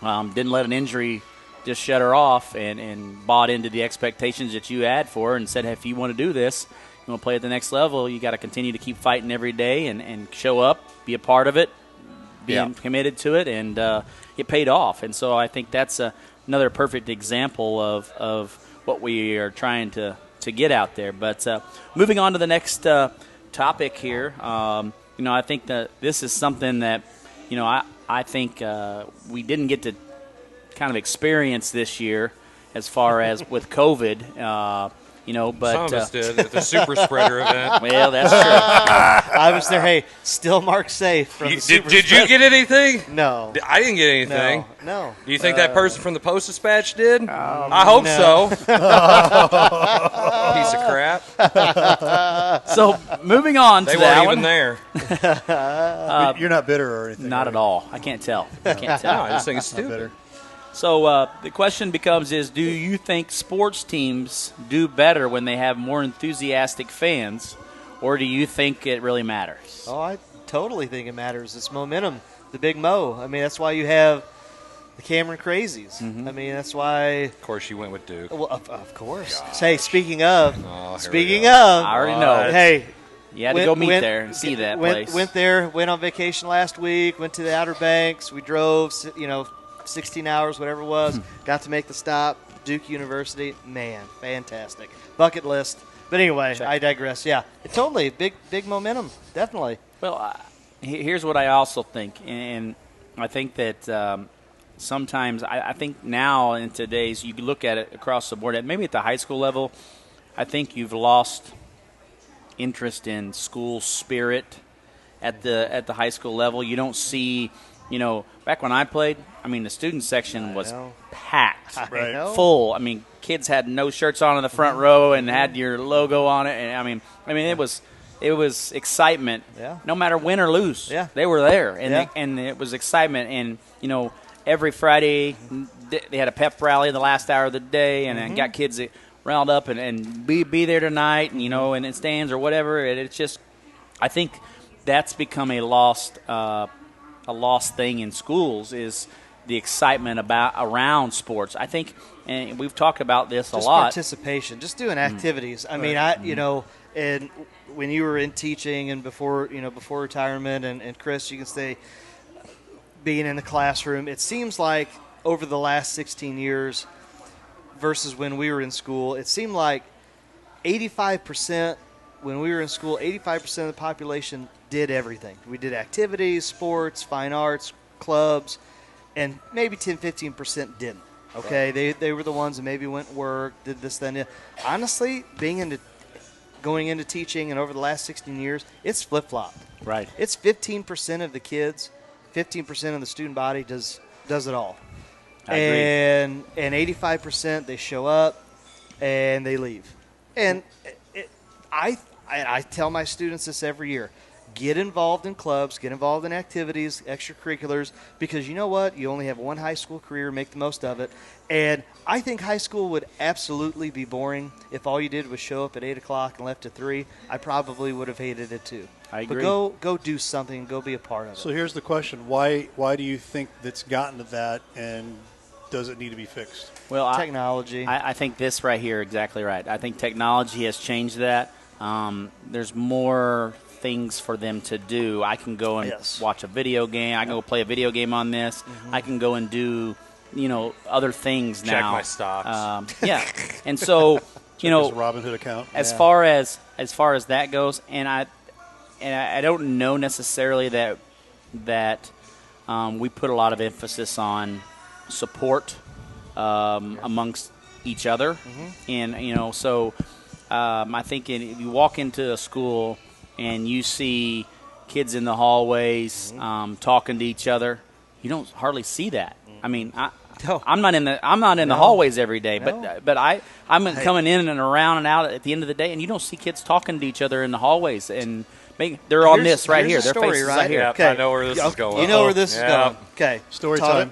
Didn't let an injury just shut her off and bought into the expectations that you had for her and said, hey, if you want to do this, you want to play at the next level, you got to continue to keep fighting every day and show up, be a part of it, being committed to it, and it paid off. And so I think that's another perfect example of what we are trying to get out there. But moving on to the next topic here, I think that this is something that, I think we didn't get to kind of experience this year as far as with COVID. But some of us did at the super spreader event. Well, that's true. I was there. Hey, still marked safe. From the super Did you get anything? No. I didn't get anything. No. Do you think that person from the Post-Dispatch did? I hope so. Piece of crap. So moving on They to weren't that even one. there. You're not bitter or anything. Not right? at all. I can't tell. I can't No, tell. I just think it's Not stupid. bitter. So the question becomes is, do you think sports teams do better when they have more enthusiastic fans, or do you think it really matters? Oh, I totally think it matters. It's momentum, the big mo. I mean, that's why you have the Cameron Crazies. I mean, that's why. Of course, you went with Duke. Well, of course. Hey, speaking of, Oh, I already know. Hey, You had to go meet there and see that place. Went there. Went on vacation last week. Went to the Outer Banks. We drove. 16 hours, whatever it was. Got to make the stop. Duke University. Man, fantastic. Bucket list. But anyway, I digress. Yeah, totally. Big momentum. Definitely. Well, here's what I also think, and I think that sometimes I think now in today's, you look at it across the board, and maybe at the high school level, I think you've lost interest in school spirit at the high school level. You don't see, back when I played, the student section was packed, full. Kids had no shirts on in the front row and had your logo on it, and it was excitement. Yeah. No matter win or lose, Yeah. they were there, and Yeah. and it was excitement. And every Friday they had a pep rally in the last hour of the day, and got kids riled up and be there tonight, and and in stands or whatever. It's just, I think that's become a lost thing in schools, is the excitement around sports. I think, and we've talked about this a lot. Participation, just doing activities. I mean, and when you were in teaching and before retirement, and Chris, you can say, being in the classroom, it seems like over the last 16 years versus when we were in school, it seemed like 85% when we were in school, 85% of the population did everything. We did activities, sports, fine arts, clubs, and maybe 10-15% didn't. Okay, right. They were the ones that maybe went to work, did this, then. Honestly, going into teaching, and over the last 16 years, it's flip-flopped. Right. It's 15% of the kids, 15% of the student body does it all. I agree. And 85% they show up and they leave. And I tell my students this every year. Get involved in clubs, get involved in activities, extracurriculars, because you know what? You only have one high school career, make the most of it. And I think high school would absolutely be boring if all you did was show up at 8 o'clock and left at 3. I probably would have hated it too. I agree. But go do something, go be a part of it. So here's the question. Why do you think that's gotten to that, and does it need to be fixed? Well, technology. I think this right here, exactly right. I think technology has changed that. There's more things for them to do. I can go and watch a video game. I can go play a video game on this. I can go and do, other things now. Check my stocks. Yeah. And so, His Robinhood account. as far as that goes, and I don't know necessarily that we put a lot of emphasis on support amongst each other, and so I think if you walk into a school and you see kids in the hallways talking to each other, you don't hardly see that. I mean, I'm not in the hallways every day, but I'm coming in and around and out at the end of the day, and you don't see kids talking to each other in the hallways, and they're on this right here. Their faces right here. Okay. I know where this is going. You know where this is going. Okay. Story time.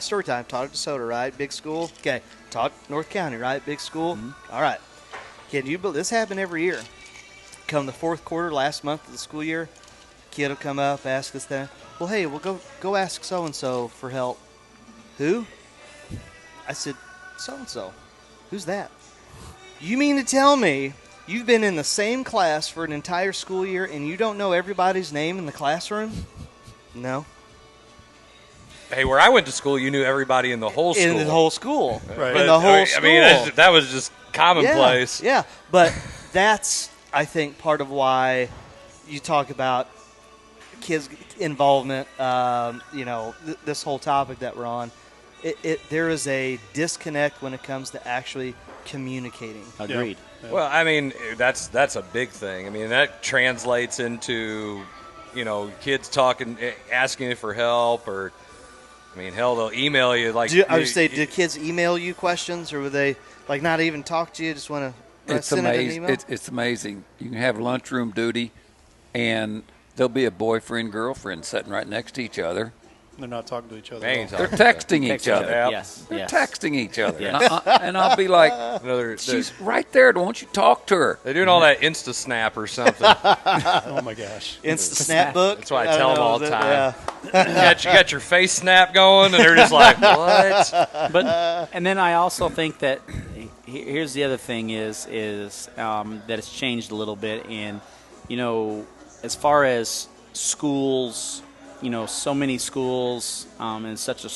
Story time. Taught at DeSoto, right? Big school. Okay. Taught North County, right? Big school. All right. Kid, this happened every year. Come the fourth quarter, last month of the school year, kid will come up, ask us that. Well, hey, we'll go ask so-and-so for help. Who? I said, so-and-so. Who's that? You mean to tell me you've been in the same class for an entire school year and you don't know everybody's name in the classroom? No. Hey, where I went to school, you knew everybody in the whole school. In the whole school. Right. In the whole school. That was just commonplace. Yeah, but that's, I think, part of why you talk about kids' involvement, this whole topic that we're on. There is a disconnect when it comes to actually communicating. Agreed. Well, I mean, that's a big thing. I mean, that translates into, kids talking, asking you for help, or, I mean, hell, they'll email you. Like, I would say, do kids email you questions, or would they not even talk to you? Just want to send it an email? It's amazing. You can have lunchroom duty, and there'll be a boyfriend girlfriend sitting right next to each other. They're not talking to each other. They're texting each other. Yes. They're texting each other. Yes. And I'll be like, she's right there. Won't you talk to her? They're doing all that Insta Snap or something. Oh, my gosh. Insta Snap book? That's why I tell them all the time. Yeah. You got your face snap going, and they're just like, what? But and then I also think that here's the other thing is that it's changed a little bit in, as far as schools, so many schools in such a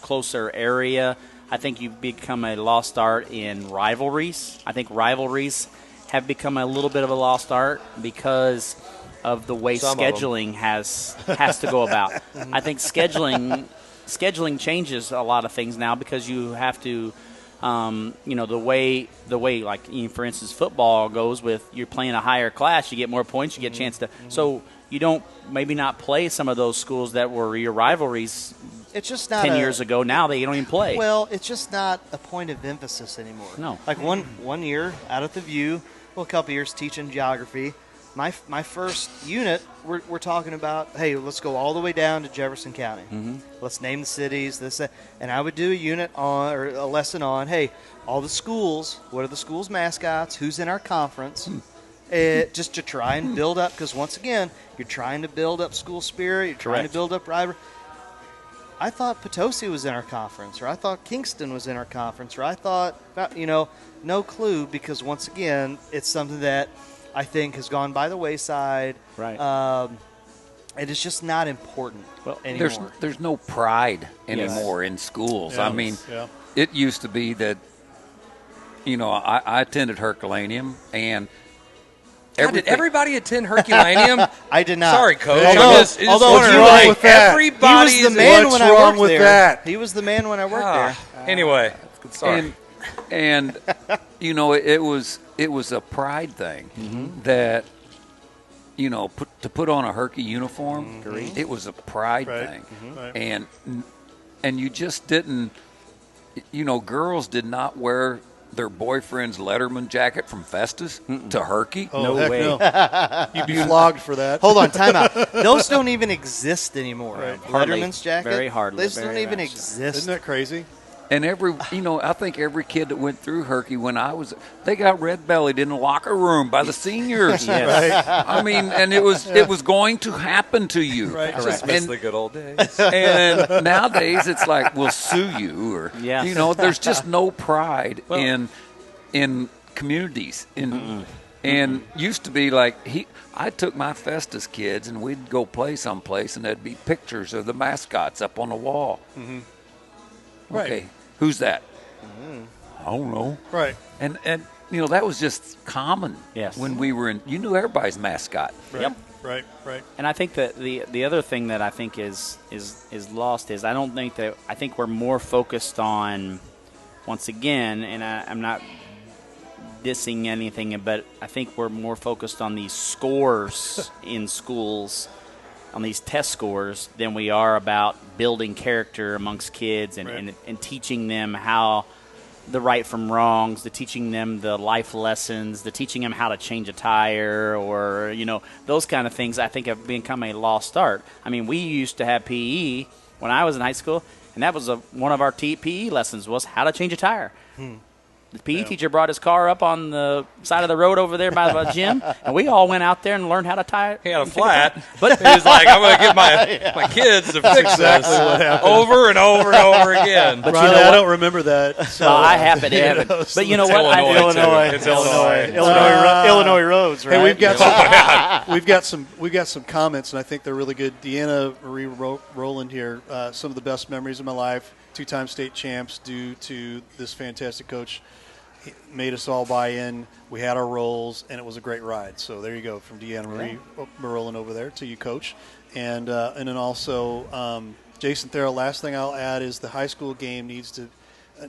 closer area. I think you've become a lost art in rivalries. I think rivalries have become a little bit of a lost art because of the way scheduling has to go about. I think scheduling changes a lot of things now because you have to, the way like for instance football goes with you're playing a higher class, you get more points, you get a chance to. So you don't maybe not play some of those schools that were your rivalries. It's just not 10 years ago. Now they don't even play. Well, it's just not a point of emphasis anymore. No. Like one year out at the View, a couple years teaching geography. My first unit, we're talking about, hey, let's go all the way down to Jefferson County. Mm-hmm. Let's name the cities, and I would do a unit on or a lesson on, hey, all the schools. What are the schools' mascots? Who's in our conference? Just to try and build up, because once again, you're trying to build up school spirit. You're trying to build up rivalry. I thought Potosi was in our conference, or I thought Kingston was in our conference, or I thought, no clue, because once again, it's something that I think has gone by the wayside. Right. And it's just not important anymore. There's no pride anymore in schools. Yeah. I mean, it used to be that, I attended Herculaneum, and Did everybody attend Herculaneum? I did not. Sorry, Coach. Although what's wrong with that? Everybody he was the man when I worked there. That? He was the man when I worked there. Anyway, sorry. And it was a pride thing that to put on a Herky uniform. It was a pride thing, and you just didn't. Girls did not wear their boyfriend's Letterman jacket from Festus to Herky. Oh, no way. No. You'd be flogged for that. Hold on, time out. Those don't even exist anymore. Right. Letterman's jacket? Very hardly. Those don't even exist. Isn't that crazy? And I think every kid that went through Herky they got red-bellied in the locker room by the seniors. Yes. Right. I mean, and it was going to happen to you. Right. Just miss the good old days. And nowadays it's like, we'll sue you, or there's just no pride in communities. And used to be like I took my Festus kids and we'd go play someplace and there'd be pictures of the mascots up on the wall. Mm-hmm. Right. Okay, who's that? I don't know. Right. And that was just common. Yes. When we were you knew everybody's mascot. Right. Yep. Right. And I think that the other thing that I think is lost is I think we're more focused on, once again, and I'm not dissing anything, but I think we're more focused on these scores in schools, on these test scores, than we are about building character amongst kids and teaching them how the right from wrongs, the teaching them the life lessons, the teaching them how to change a tire, or those kind of things. I think have become a lost art. I mean, we used to have PE when I was in high school, and that was one of our PE lessons was how to change a tire. The PE teacher brought his car up on the side of the road over there by the gym, and we all went out there and learned how to tie. He had a flat, but he was like, "I'm going to get my kids to fix exactly this what happened. over and over and over again." But Riley, I don't remember that. So, well, I happen to have it. But you know what? Illinois. It's Illinois. Illinois Rhodes, right? Hey, we've got some comments, and I think they're really good. Deanna Marie Rowland here. Some of the best memories of my life. 2-time state champs due to this fantastic coach. He made us all buy in. We had our roles, and it was a great ride. So there you go, from Deanna Marie Rowland over there to you, Coach. And then also Jason Therrell, last thing I'll add is the high school game needs to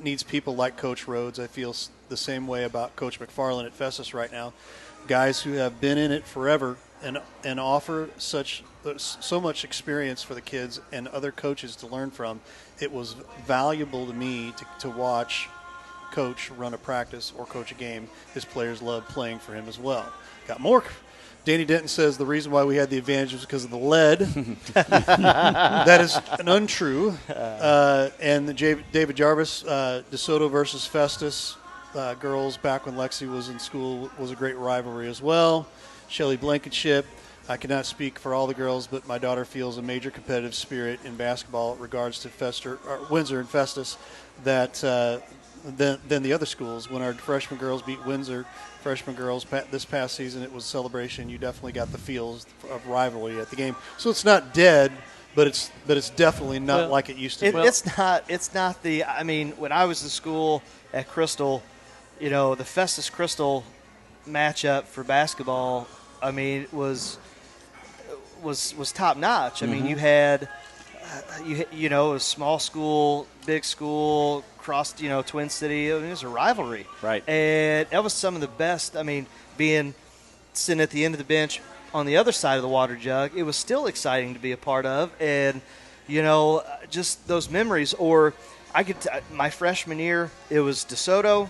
needs people like Coach Rhodes. I feel the same way about Coach McFarland at Festus right now. Guys who have been in it forever and offer so much experience for the kids and other coaches to learn from. It was valuable to me to watch Coach run a practice or coach a game. His players loved playing for him as well. Got more. Danny Denton says the reason why we had the advantage was because of the lead. That is an untrue. And David Jarvis, DeSoto versus Festus, girls back when Lexi was in school, was a great rivalry as well. Shelley Blankenship, I cannot speak for all the girls, but my daughter feels a major competitive spirit in basketball in regards to Windsor and Festus than the other schools. When our freshman girls beat Windsor freshman girls this past season, it was a celebration. You definitely got the feels of rivalry at the game. So it's not dead, but it's definitely not like it used to be. It's not the. I mean, when I was in school at Crystal, the Festus Crystal matchup for basketball, I mean, was top notch. I mean, you had a small school, big school, cross, Twin City. I mean, it was a rivalry. Right. And that was some of the best. I mean, sitting at the end of the bench on the other side of the water jug, it was still exciting to be a part of. And, just those memories. Or my freshman year, it was DeSoto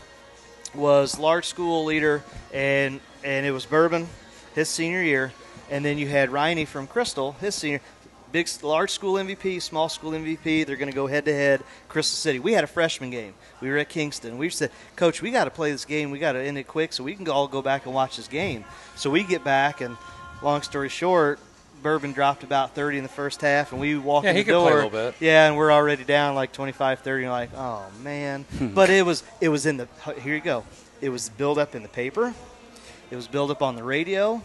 was large school leader, and it was Bourbon his senior year. And then you had Riney from Crystal, his senior. Large school MVP, small school MVP. They're going to go head-to-head Crystal City. We had a freshman game. We were at Kingston. We said, Coach, we got to play this game. We got to end it quick so we can all go back and watch this game. So we get back, and long story short, Bourbon dropped about 30 in the first half, and we walked in the door. Play a little bit. Yeah, and we're already down like 25-30. And you're like, oh, man. But it was in the – here you go. It was built up in the paper. It was built up on the radio.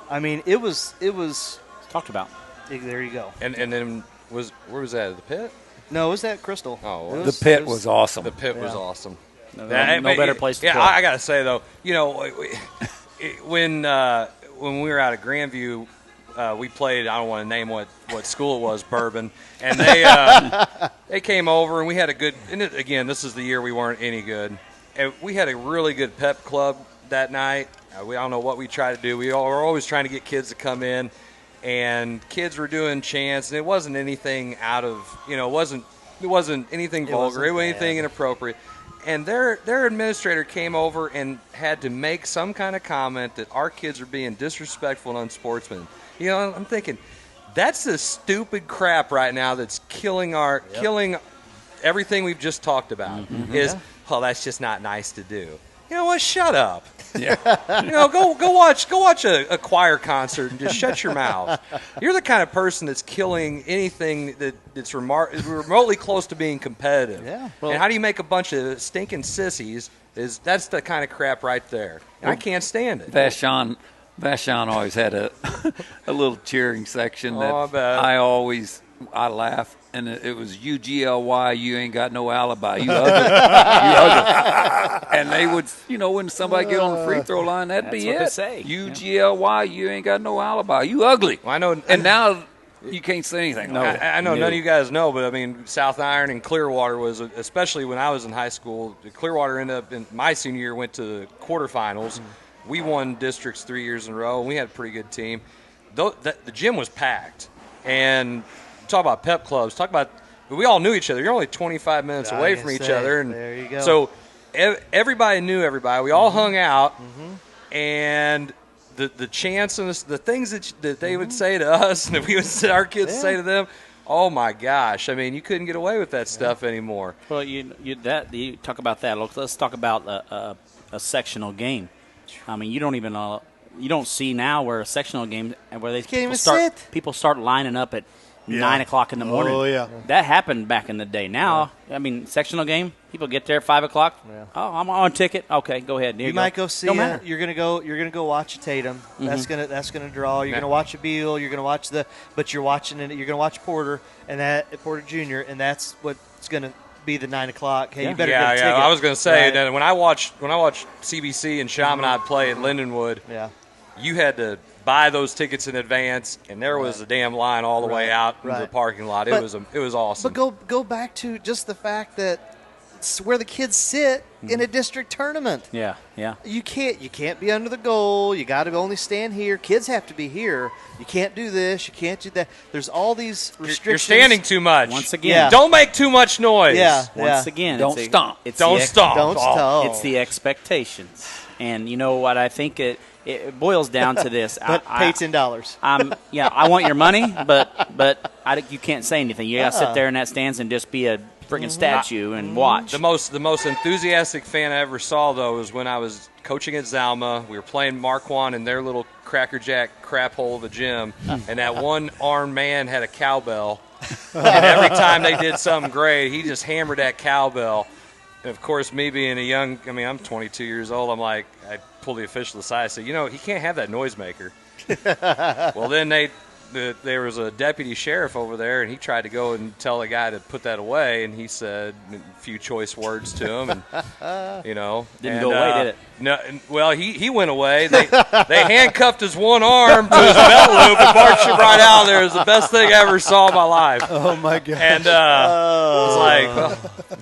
I mean, it was talked about. There you go. And then where was that? At the Pit? No, it was at Crystal. Oh, the Pit was awesome. The Pit was awesome. No better place to play. I gotta say though, when we were out at Grandview, we played. I don't want to name what school it was, Bourbon, and they came over and we had a good. And again, this is the year we weren't any good. And we had a really good pep club that night. I don't know what we tried to do. We were always trying to get kids to come in. And kids were doing chants, and it wasn't anything out of, it wasn't anything vulgar. It wasn't anything inappropriate. And their administrator came over and had to make some kind of comment that our kids are being disrespectful and unsportsman. I'm thinking, that's the stupid crap right now that's killing everything we've just talked about. That's just not nice to do. You know what? Shut up. Yeah. Go watch a choir concert and just shut your mouth. You're the kind of person that's killing anything that's remotely close to being competitive. Yeah. And how do you make a bunch of stinking sissies? That's the kind of crap right there. And I can't stand it. Vashon always had a little cheering section that I bet. I laugh, and it was UGLY, you ain't got no alibi. You ugly. You ugly. And they would, when somebody get on the free throw line, that'd be it. That's what they say. UGLY, you ain't got no alibi. You ugly. Well, I know. And now you can't say anything. No, I know none of you guys know, but I mean, South Iron and Clearwater was, especially when I was in high school, Clearwater ended up in my senior year, went to the quarterfinals. We won districts 3 years in a row, and we had a pretty good team. The gym was packed. And talk about pep clubs. We all knew each other. You're only 25 minutes away from each other. And there you go. So everybody knew everybody. We all hung out. And the chants and the things that they would say to us and that we would our kids say to them, oh, my gosh. I mean, you couldn't get away with that stuff anymore. Well, you talk about that. Let's talk about a sectional game. I mean, you don't see now where a sectional game where people start lining up at 9 o'clock in the morning. Oh, yeah. That happened back in the day. Now, I mean, sectional game, people get there at 5 o'clock. Yeah. Oh, I'm on ticket. Okay, go ahead. You might go see it. You're gonna go watch a Tatum. That's gonna draw. You're gonna watch a Beal. You're gonna watch but you're watching it. You're gonna watch Porter Porter Jr. and that's what's gonna be the 9 o'clock. Hey, you better get a ticket. I was gonna say that when I watched CBC and Chaminade play at Lindenwood, you had to buy those tickets in advance, and there was a damn line all the way out into the parking lot. It was awesome. But go back to just the fact that That's where the kids sit in a district tournament. Yeah. You can't be under the goal. You got to only stand here. Kids have to be here. You can't do this. You can't do that. There's all these restrictions. You're standing too much. Once again, don't make too much noise. Once again, don't stomp. Don't stomp. Don't stomp. It's the expectations, and you know what? I think it boils down to this. But pay $10. I want your money, but you can't say anything. You got to sit there in that stands and just be a freaking statue and watch. The most enthusiastic fan I ever saw, though, was when I was coaching at Zalma. We were playing Marquand in their little Cracker Jack crap hole of a gym, and that one-armed man had a cowbell. And every time they did something great, he just hammered that cowbell. And, of course, me being I'm 22 years old. I'm like, I pull the official aside and say, he can't have that noisemaker. Well, then there was a deputy sheriff over there, and he tried to go and tell the guy to put that away, and he said a few choice words to him, and didn't go away, did it? No, well, he went away. They handcuffed his one arm to his belt loop and marched him right out of there. It was the best thing I ever saw in my life. Oh my God! And I was like,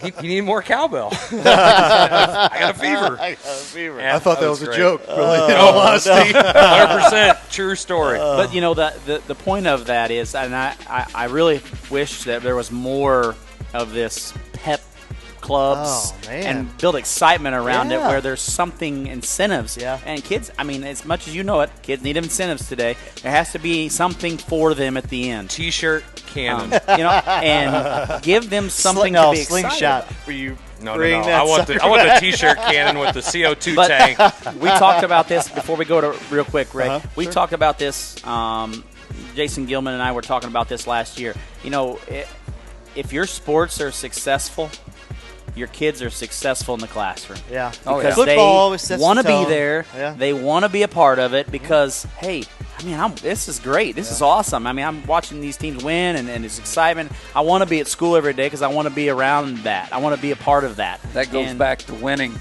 well, you need more cowbell. I got a fever. I thought that was a joke. Really, in all all honesty, 100% true story. But the point of that is, and I really wish that there was more of this pep clubs and build excitement around it where there's something incentives. Yeah. And kids, as much as you know it, kids need incentives today. There has to be something for them at the end. T-shirt cannon. And give them something to be excited slingshot about. for you. No. I want the T-shirt cannon with the CO2 tank. We talked about this before we go to real quick, Ray. We talked about this. Jason Gilman and I were talking about this last year. If your sports are successful, your kids are successful in the classroom. Yeah. Because Football always they sets want to the be tone. there. Yeah. They want to be a part of it because, hey, this is great. This is awesome. I'm watching these teams win, and it's excitement. I want to be at school every day because I want to be around that. I want to be a part of that. That goes back to winning.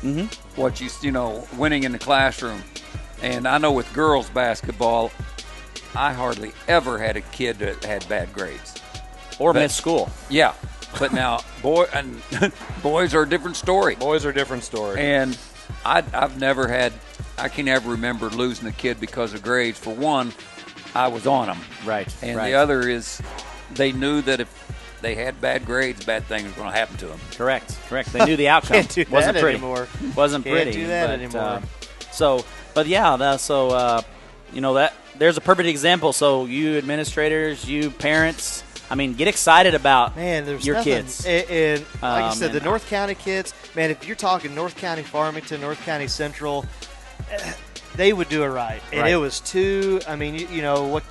What winning in the classroom. And I know with girls basketball, I hardly ever had a kid that had bad grades or missed school. Yeah. But now, boys are a different story. And I've never had – I can never remember losing a kid because of grades. For one, I was on them. Right. And the other is they knew that if they had bad grades, bad things were going to happen to them. Correct. They knew the outcome. Can't do Wasn't that pretty. anymore. Wasn't Can't pretty. do that anymore. That there's a perfect example. So you administrators, you parents – get excited about there's your nothing. kids. And like you said, the North County kids, if you're talking North County Farmington, North County Central, they would do it right. And it was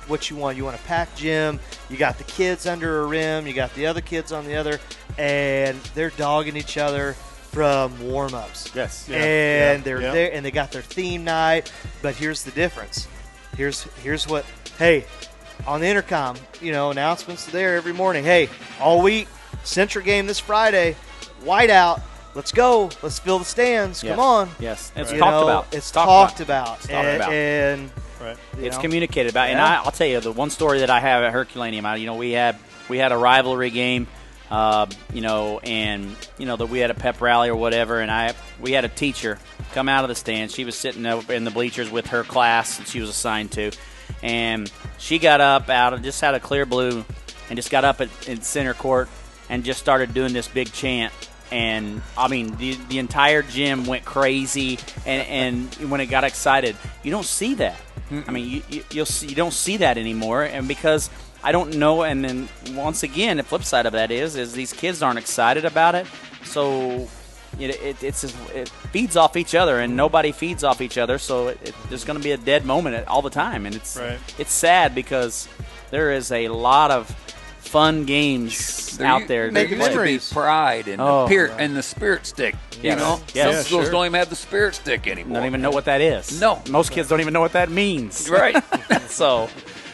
what you want. You want a packed gym. You got the kids under a rim. You got the other kids on the other. And they're dogging each other from warm-ups. Yes. And they're there, and they got their theme night. But here's the difference. Here's what, hey, on the intercom, announcements there every morning. Hey, all week, Central game this Friday, whiteout. Let's go. Let's fill the stands. Yes. Come on. Yes, it's talked about. It's talked about. And it's communicated about. And I'll tell you the one story that I have at Herculaneum. We had a rivalry game, that we had a pep rally or whatever, and we had a teacher come out of the stands. She was sitting over in the bleachers with her class that she was assigned to. And she got up just had a clear blue and just got up in center court and just started doing this big chant. And, the entire gym went crazy. And when it got excited, you don't see that. You don't see that anymore. And because I don't know, and then once again, the flip side of that is these kids aren't excited about it. So it feeds off each other, and nobody feeds off each other. So there's going to be a dead moment all the time, and it's sad because there is a lot of fun games out there. There used to be pride and the spirit stick. Some schools don't even have the spirit stick anymore. Don't even know what that is. No, most kids don't even know what that means. Right.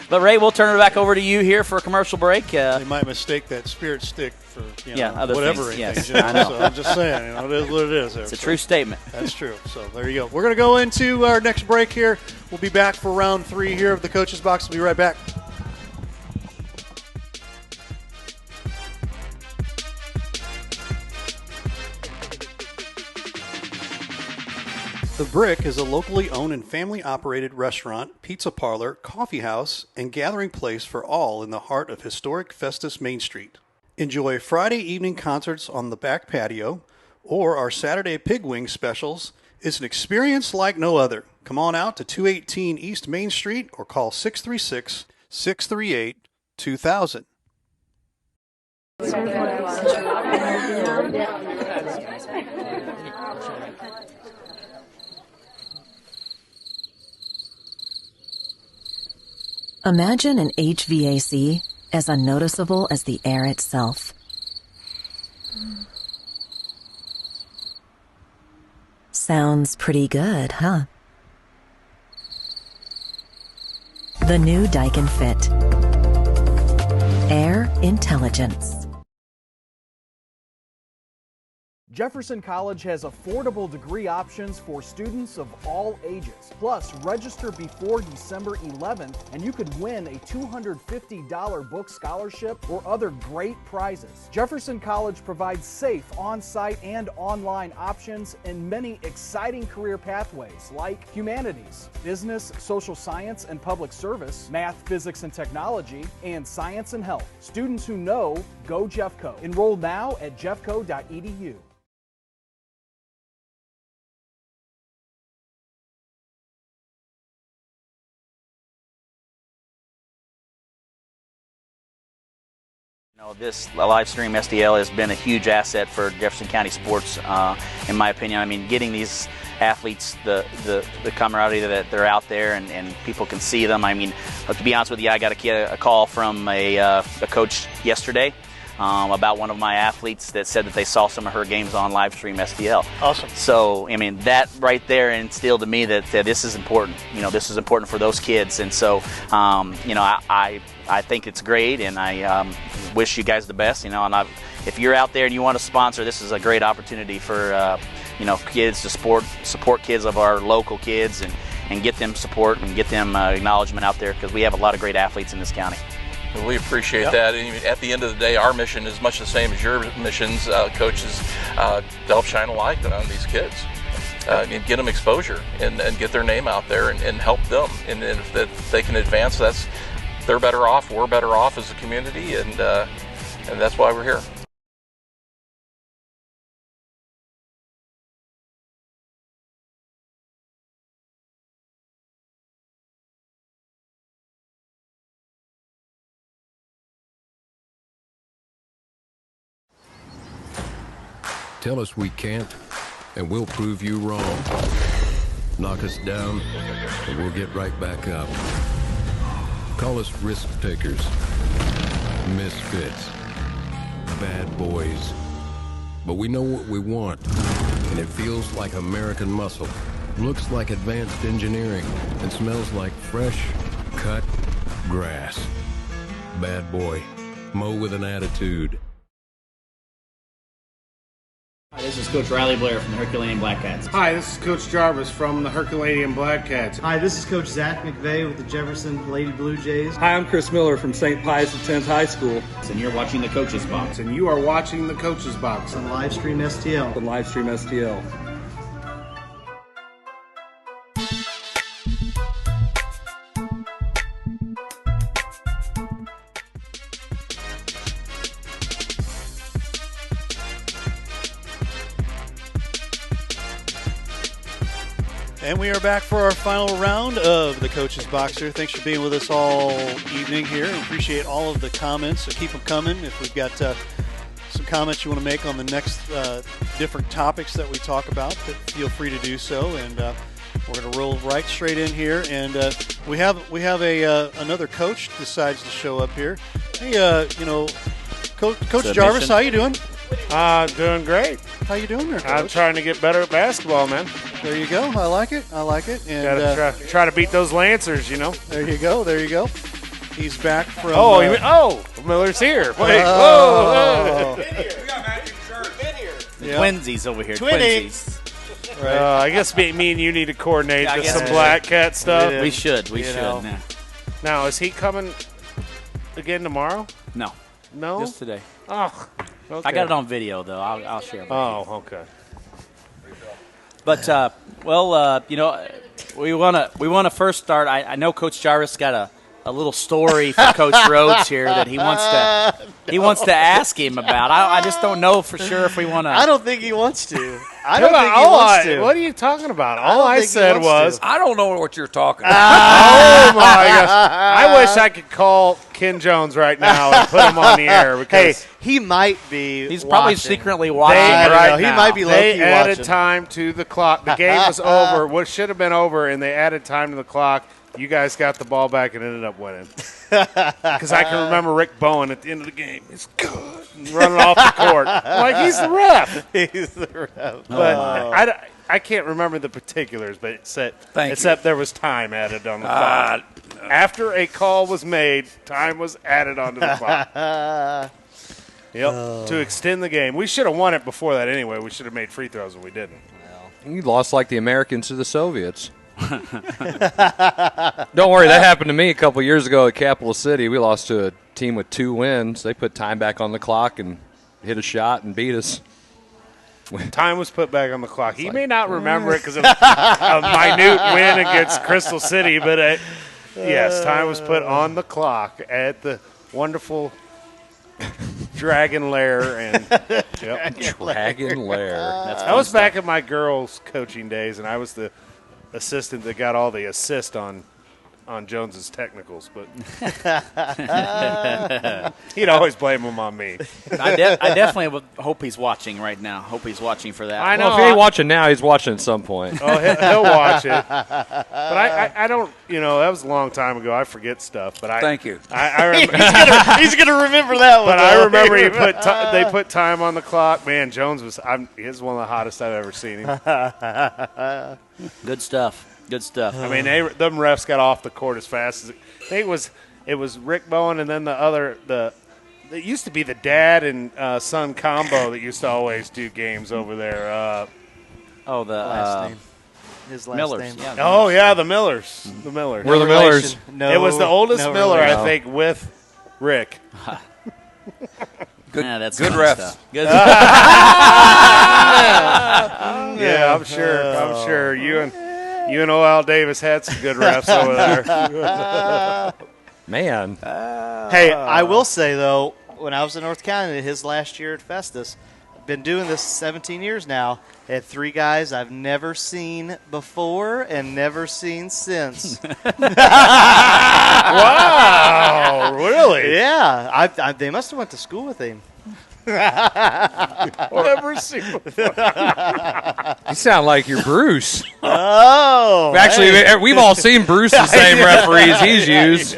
But Ray, we'll turn it back over to you here for a commercial break. They might mistake that spirit stick for other whatever. Things. Yes, I know. So I'm just saying, it is what it is. It's a true statement. That's true. So there you go. We're going to go into our next break here. We'll be back for round 3 here of the Coaches Box. We'll be right back. The Brick is a locally owned and family-operated restaurant, pizza parlor, coffee house, and gathering place for all in the heart of historic Festus Main Street. Enjoy Friday evening concerts on the back patio, or our Saturday pig wing specials. It's an experience like no other. Come on out to 218 East Main Street or call 636-638-2000. Imagine an HVAC as unnoticeable as the air itself. Sounds pretty good, huh? The new Daikin Fit. Air intelligence. Jefferson College has affordable degree options for students of all ages. Plus, register before December 11th and you could win a $250 book scholarship or other great prizes. Jefferson College provides safe on-site and online options and many exciting career pathways like humanities, business, social science and public service, math, physics and technology, and science and health. Students who know, go Jeffco. Enroll now at jeffco.edu. This live stream SDL has been a huge asset for Jefferson County sports, in my opinion. I mean, getting these athletes the camaraderie that they're out there and people can see them. I mean, to be honest with you, I got a call from a coach yesterday about one of my athletes that said that they saw some of her games on live stream SDL. Awesome. So, I mean, that right there instilled to me that this is important. You know, this is important for those kids. And so, you know, I think it's great, and I wish you guys the best. You know, and if you're out there and you want to sponsor, this is a great opportunity for you know, kids to support kids of our local kids and get them support and get them acknowledgement out there, because we have a lot of great athletes in this county. Well, we appreciate that. And at the end of the day, our mission is much the same as your missions, coaches, to help shine a light on these kids. And get them exposure and get their name out there and help them. And if they can advance, they're better off, we're better off as a community, and that's why we're here. Tell us we can't, and we'll prove you wrong. Knock us down, and we'll get right back up. Call us risk takers, misfits, bad boys. But we know what we want, and it feels like American muscle, looks like advanced engineering, and smells like fresh, cut grass. Bad boy, mow with an attitude. Hi, this is Coach Riley Blair from the Herculaneum Black Cats. Hi, this is Coach Jarvis from the Herculaneum Black Cats. Hi, this is Coach Zach McVeigh with the Jefferson Lady Blue Jays. Hi, I'm Chris Miller from St. Pius X High School. And you're watching the Coaches Box. And you are watching the Coaches Box on Livestream STL. On Livestream STL. And we are back for our final round of the Coaches Box here. Thanks for being with us all evening here. We appreciate all of the comments, so keep them coming. If we've got some comments you want to make on the next different topics that we talk about, feel free to do so. And we're going to roll right straight in here. And we have another coach decides to show up here. Hey, Coach Jarvis, how you doing? Doing great. How you doing there, Coach? I'm trying to get better at basketball, man. There you go. I like it. And gotta try to beat those Lancers, you know. There you go. He's back from. Miller's here. Wait, whoa. Been here. We got matching shirts. Been here. Yep. Twinsies over here. Twinsies. Right. I guess me and you need to coordinate some Black Cat stuff. We should. Now, is he coming again tomorrow? No. No? Just today. Oh, okay. I got it on video, though. I'll share it. Oh, okay. But Well, we want to first start. I know Coach Jarvis got a little story for Coach Rhodes here that he wants to ask him about. I just don't know for sure if we want to. I don't think he wants to. I don't think he wants to. What are you talking about? All I said was, I don't know what you're talking about. oh my gosh! I wish I could call Ken Jones right now and put him on the air because he might be. He's probably secretly watching right now. He might be low-key They added watching. time to the clock. The game was over. What should have been over, and they added time to the clock. You guys got the ball back and ended up winning. Because I can remember Rick Bowen at the end of the game. He's good. Running off the court. Like, he's the ref. He's the ref. But I can't remember the particulars, but except there was time added on the clock. After a call was made, time was added onto the clock. To extend the game. We should have won it before that anyway. We should have made free throws, and we didn't. You lost like the Americans to the Soviets. Don't worry, that happened to me a couple years ago at Capital City. We lost to a team with 2 wins. They put time back on the clock and hit a shot and beat us. Time was put back on the clock. He may not remember it because of a minute win against Crystal City, but yes, time was put on the clock at the wonderful Dragon Lair. And Dragon Lair. I was back in my girls' coaching days, and I was the assistant that got all the assist on Jones's technicals, but he'd always blame them on me. I definitely would hope he's watching right now. Hope he's watching for that. I know. Well, if he ain't watching now, he's watching at some point. Oh, he'll watch it. But I don't, that was a long time ago. I forget stuff. But Thank you. I remember, he's gonna remember that one. But I remember they put time on the clock. Man, Jones he's one of the hottest I've ever seen him. Good stuff. Good stuff. I mean, them refs got off the court as fast as I think it was Rick Bowen and then it used to be the dad and son combo that used to always do games over there. Last name. His last Millers. name. Yeah, the Millers. The Millers. We're the Millers. It was the oldest Miller, I think, with Rick. Good refs. Stuff. Good. Yeah, I'm sure. You and O.L. Davis had some good refs over there. Man. Hey, I will say, though, when I was in North Carolina, his last year at Festus, been doing this 17 years now, had 3 guys I've never seen before and never seen since. Wow, really? Yeah, they must have went to school with him. Never seen before. You sound like you're Bruce. Oh, actually, we've all seen Bruce the same referees he's used.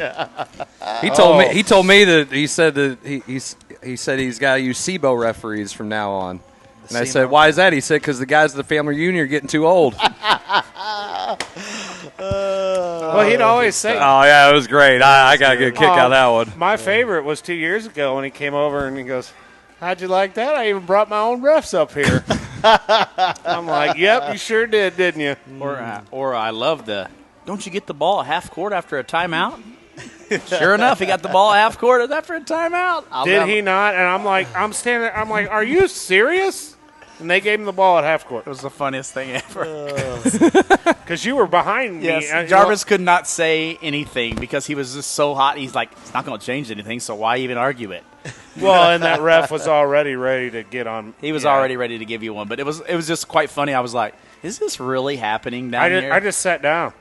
He told me that he said he's got to use SIBO referees from now on. And I said, why is that? He said, because the guys at the family reunion are getting too old. Well, he'd always say. Oh, yeah, it was great. I got a good kick out of that one. My favorite was 2 years ago when he came over and he goes, how'd you like that? I even brought my own refs up here. I'm like, yep, you sure did, didn't you? Or I love don't you get the ball at half court after a timeout? Sure enough, he got the ball at half court after a timeout. Did he not? And I'm standing there, I'm like, are you serious? And they gave him the ball at half court. It was the funniest thing ever. Because you were behind me. Yes, Jarvis could not say anything because he was just so hot. He's like, it's not going to change anything, so why even argue it? Well, and that ref was already ready to get on. He was already ready to give you one, but it was just quite funny. I was like, is this really happening down here? I just sat down.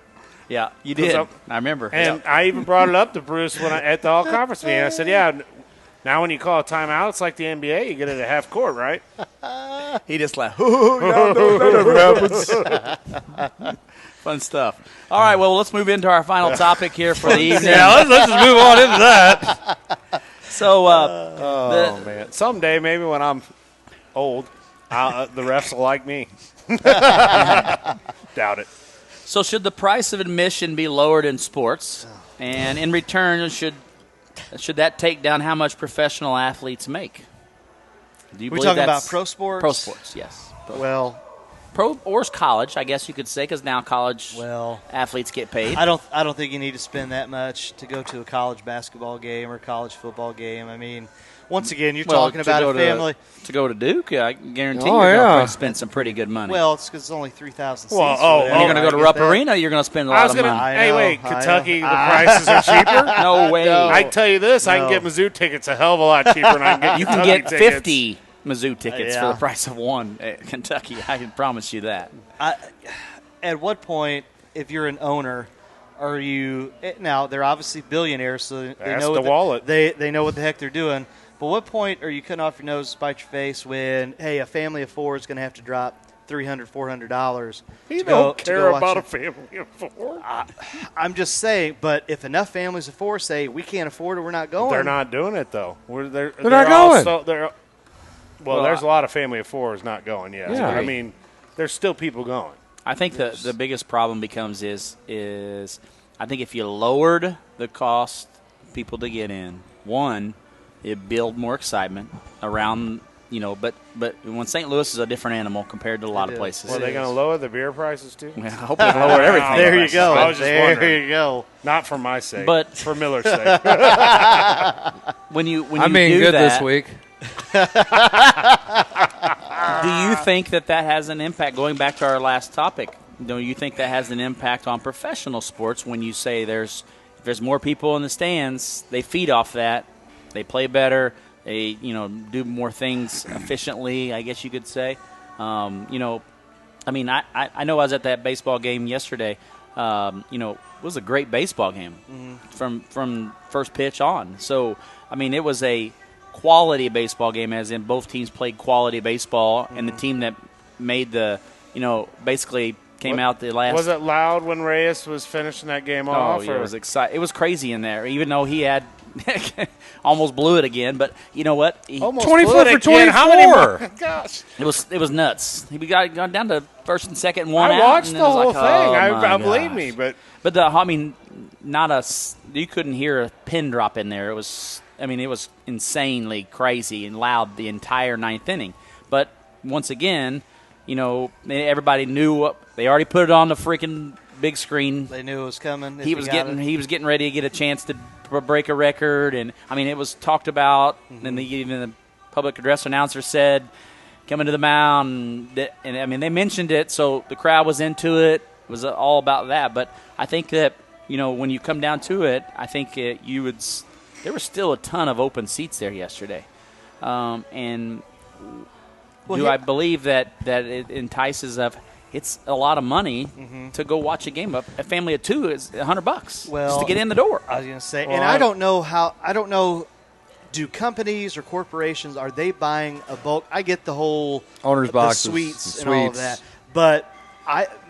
Yeah, you did. I remember. And I even brought it up to Bruce at the all-conference meeting. I said, yeah, now when you call a timeout, it's like the NBA. You get it at half court, right? He just laughed. Fun stuff. All right, well, let's move into our final topic here for the evening. Yeah, let's just move on into that. So, man. Someday, maybe when I'm old, the refs will like me. Doubt it. So should the price of admission be lowered in sports? And in return, should that take down how much professional athletes make? Do you we believe talking that's about pro sports? Pro sports, yes. Well, pro or college, I guess you could say, because now college athletes get paid. I don't think you need to spend that much to go to a college basketball game or college football game. I mean, once again, you're talking about a family. To go to Duke, I guarantee Oh, you're yeah. going to spend some pretty good money. Well, it's because it's only 3,000 seats. Well, and you're going to go to Rupp Arena, you're going to spend a lot of money. Hey, wait, Kentucky, the prices are cheaper? No way. I can tell you this, I can get Mizzou tickets a hell of a lot cheaper than I can get You Kentucky can get tickets. 50 Mizzou tickets for the price of one at Kentucky. I can promise you that. At what point, if you're an owner, are you now? They're obviously billionaires, so they Ask know the wallet. They know what the heck they're doing. But what point are you cutting off your nose to spite your face when, hey, a family of four is going to have to drop $300, $400? You don't care about a family of four. I'm just saying, but if enough families of four say we can't afford it, we're not going. They're not doing it though. They're not going. Well, there's a lot of family of fours not going. Yes, Yeah. but I mean, there's still people going. I think the biggest problem becomes is I think if you lowered the cost of people to get in, one, it build more excitement around, but when St. Louis is a different animal compared to a lot of places. Well, are they going to lower the beer prices too? I hope they lower everything. There you go. I was just wondering. There you go. Not for my sake, but for Miller's sake. when you I'm being do good that, this week. Do you think that has an impact? Going back to our last topic, do you think that has an impact on professional sports when you say there's more people in the stands, they feed off that, they play better, they do more things efficiently, I guess you could say. I know I was at that baseball game yesterday. It was a great baseball game from first pitch on. So, it was a quality baseball game, as in both teams played quality baseball, and the team that made basically came out the last. Was it loud when Reyes was finishing that game off? Oh, yeah, it was exciting. It was crazy in there, even though he had almost blew it again. But you know what? Almost 24 for 24. How many more? Gosh, it was nuts. He got down to first and second and one out. I watched and the whole thing. I believe me, but you couldn't hear a pin drop in there. It was insanely crazy and loud the entire ninth inning. But once again, everybody knew they already put it on the freaking big screen. They knew it was coming. He was getting ready to get a chance to break a record, and it was talked about. And even the public address announcer said, "Coming to the mound," and they mentioned it, so the crowd was into it. It was all about that. But I think that when you come down to it, I think there was still a ton of open seats there yesterday, and. I believe that it entices it's a lot of money to go watch a game. A family of two is $100 just to get in the door. I was going to say, and I don't know, do companies or corporations, are they buying a bulk? I get the whole owner's boxes, suites and all of that, but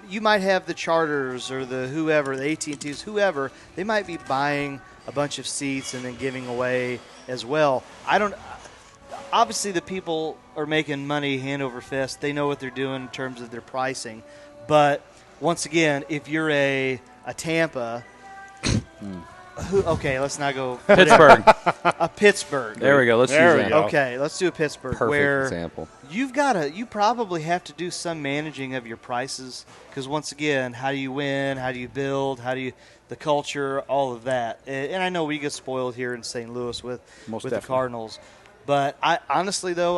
you might have the charters or the whoever, the AT&Ts, whoever, they might be buying a bunch of seats and then giving away as well. Obviously, the people are making money hand over fist. They know what they're doing in terms of their pricing. But once again, if you're a Tampa, okay, let's not go Pittsburgh. A Pittsburgh. There we go. Let's use that. Okay, let's do a Pittsburgh. Perfect example. You probably have to do some managing of your prices because once again, how do you win? How do you build? The culture, all of that. And I know we get spoiled here in St. Louis with the Cardinals. But I honestly, though,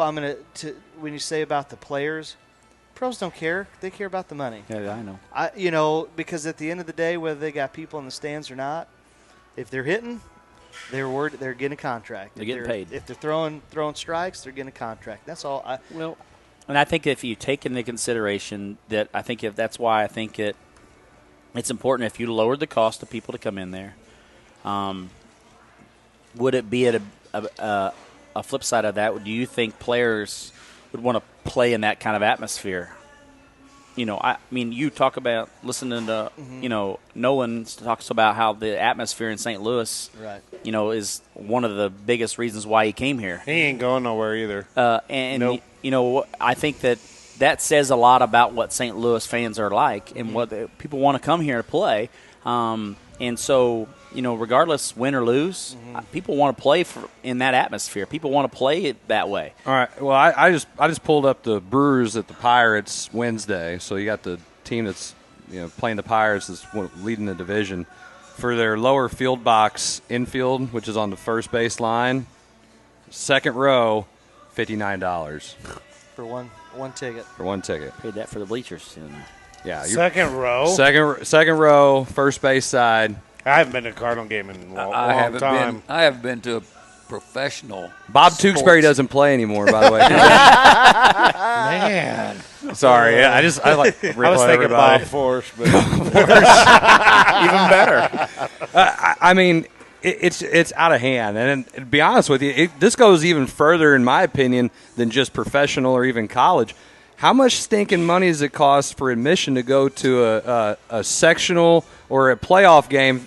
when you say about the players, pros don't care. They care about the money. Yeah, I know. Because at the end of the day, whether they got people in the stands or not, if they're hitting, they're getting a contract. They're getting paid. If they're throwing strikes, they're getting a contract. That's all. And I think if you take into consideration that, that's why I think it's important if you lowered the cost of people to come in there. Would it be at a flip side of that? Do you think players would want to play in that kind of atmosphere? You talk about listening to, Nolan talks about how the atmosphere in St. Louis, right, is one of the biggest reasons why he came here. He ain't going nowhere either. Nope. I think that says a lot about what St. Louis fans are like and what people want to come here to play. And so, regardless, win or lose, people want to play in that atmosphere. People want to play it that way. All right. Well, I just pulled up the Brewers at the Pirates Wednesday. So you got the team that's playing the Pirates that's leading the division. For their lower field box infield, which is on the first base line, second row, $59 for one ticket. for one ticket. Paid that for the bleachers. Yeah, Second row. Second row, first base side. I haven't been to a Cardinal game in a long time. I haven't been to a professional. Bob sports. Tewksbury doesn't play anymore, by the way. Man. Sorry, I was thinking everybody. Bob Force, but even better. I mean, it's out of hand, and to be honest with you, this goes even further, in my opinion, than just professional or even college. How much stinking money does it cost for admission to go to a sectional or a playoff game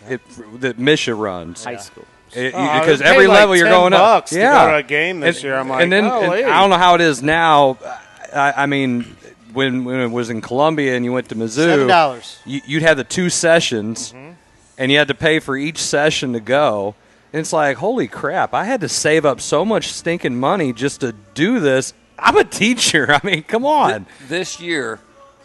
that Misha runs? High school. Because every level you're going up. To go to a game this year, I'm like, and I don't know how it is now. I mean, when it was in Columbia and you went to Mizzou, $7. You'd have the 2 sessions, and you had to pay for each session to go. And it's like, holy crap! I had to save up so much stinking money just to do this. I'm a teacher. I mean, come on. This year,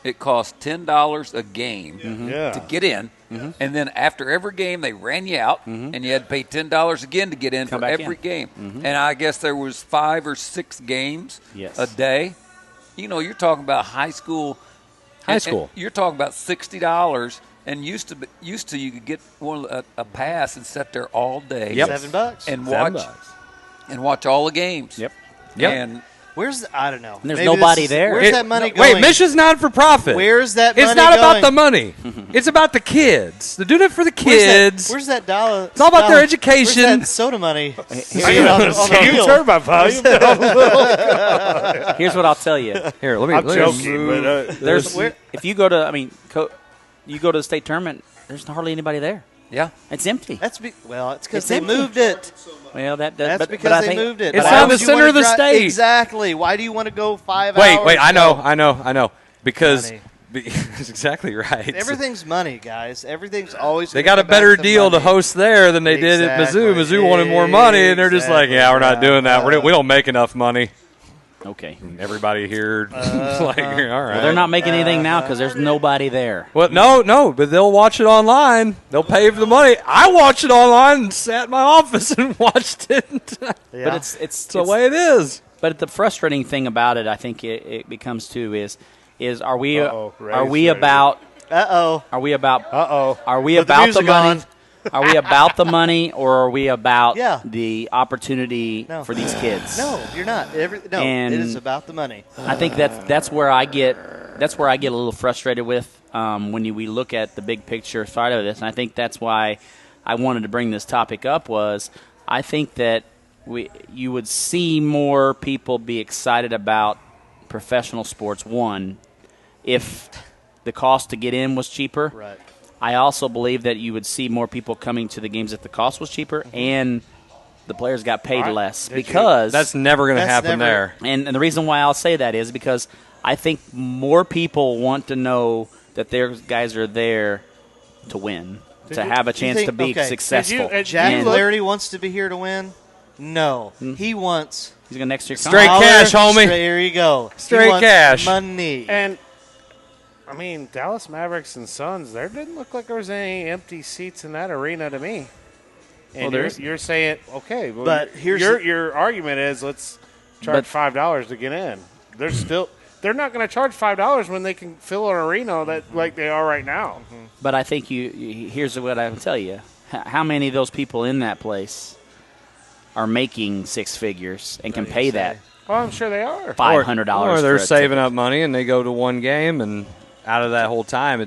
it cost $10 a game to get in. And then after every game, they ran you out, and you had to pay $10 again to get in for every game. And I guess there was 5 or 6 games a day. You know, you're talking about high school. And you're talking about $60. And used to you could get a pass and sit there all day. $7 and watch all the games. Yep. And where's I don't know. And there's nobody there. Where's that money going? Wait, Mission's not for profit. Where's that money It's not going? about the money. It's about the kids. They're doing it for the kids. Where's that dollar? It's all about their education. Where's that soda money? You turn my volume down a little. Here's what I'll tell you. Here, let me. I'm joking, but if you go to, you go to the state tournament, there's hardly anybody there. Yeah, it's empty. It's because they moved it. Well, that's but because I they think moved it. It's Why not would the you center wanna of the state. Exactly. Why do you want to go 5 hours? Wait. I know. Because that's exactly right. Everything's money, guys. Everything's always. They got a better deal to host there than they did at Mizzou. Mizzou wanted more money, and they're just like, yeah, we're not doing that. We don't make enough money. Okay. And everybody here, like, all right. Well, they're not making anything now because there's nobody there. Well, no, but they'll watch it online. They'll pay for the money. I watched it online and sat in my office and watched it. But it's the way it is. But the frustrating thing about it, I think it becomes to is are we about Put the music money? on. Are we about the money, or are we about the opportunity for these kids? No, you're not. And it is about the money. I think that's where I get a little frustrated with when we look at the big picture side of this, and I think that's why I wanted to bring this topic up. Was I think that you would see more people be excited about professional sports. One, if the cost to get in was cheaper. Right. I also believe that you would see more people coming to the games if the cost was cheaper and the players got paid less because that's never going to happen there. And the reason why I'll say that is because I think more people want to know that their guys are there to win, to have a chance to be successful. Jack Flaherty wants to be here to win? No. He wants... He's going to next year. Straight cash, homie. There you go. Straight cash. Money. And... I mean, Dallas Mavericks and Suns, there didn't look like there was any empty seats in that arena to me. And you're saying, okay, well, but here's your argument is let's charge $5 to get in. They're not going to charge $5 when they can fill an arena that like they are right now. But I think here's what I can tell you. How many of those people in that place are making 6 figures and can pay that? Well, I'm sure they are. $500. Or they're saving up money and they go to one game and out of that whole time,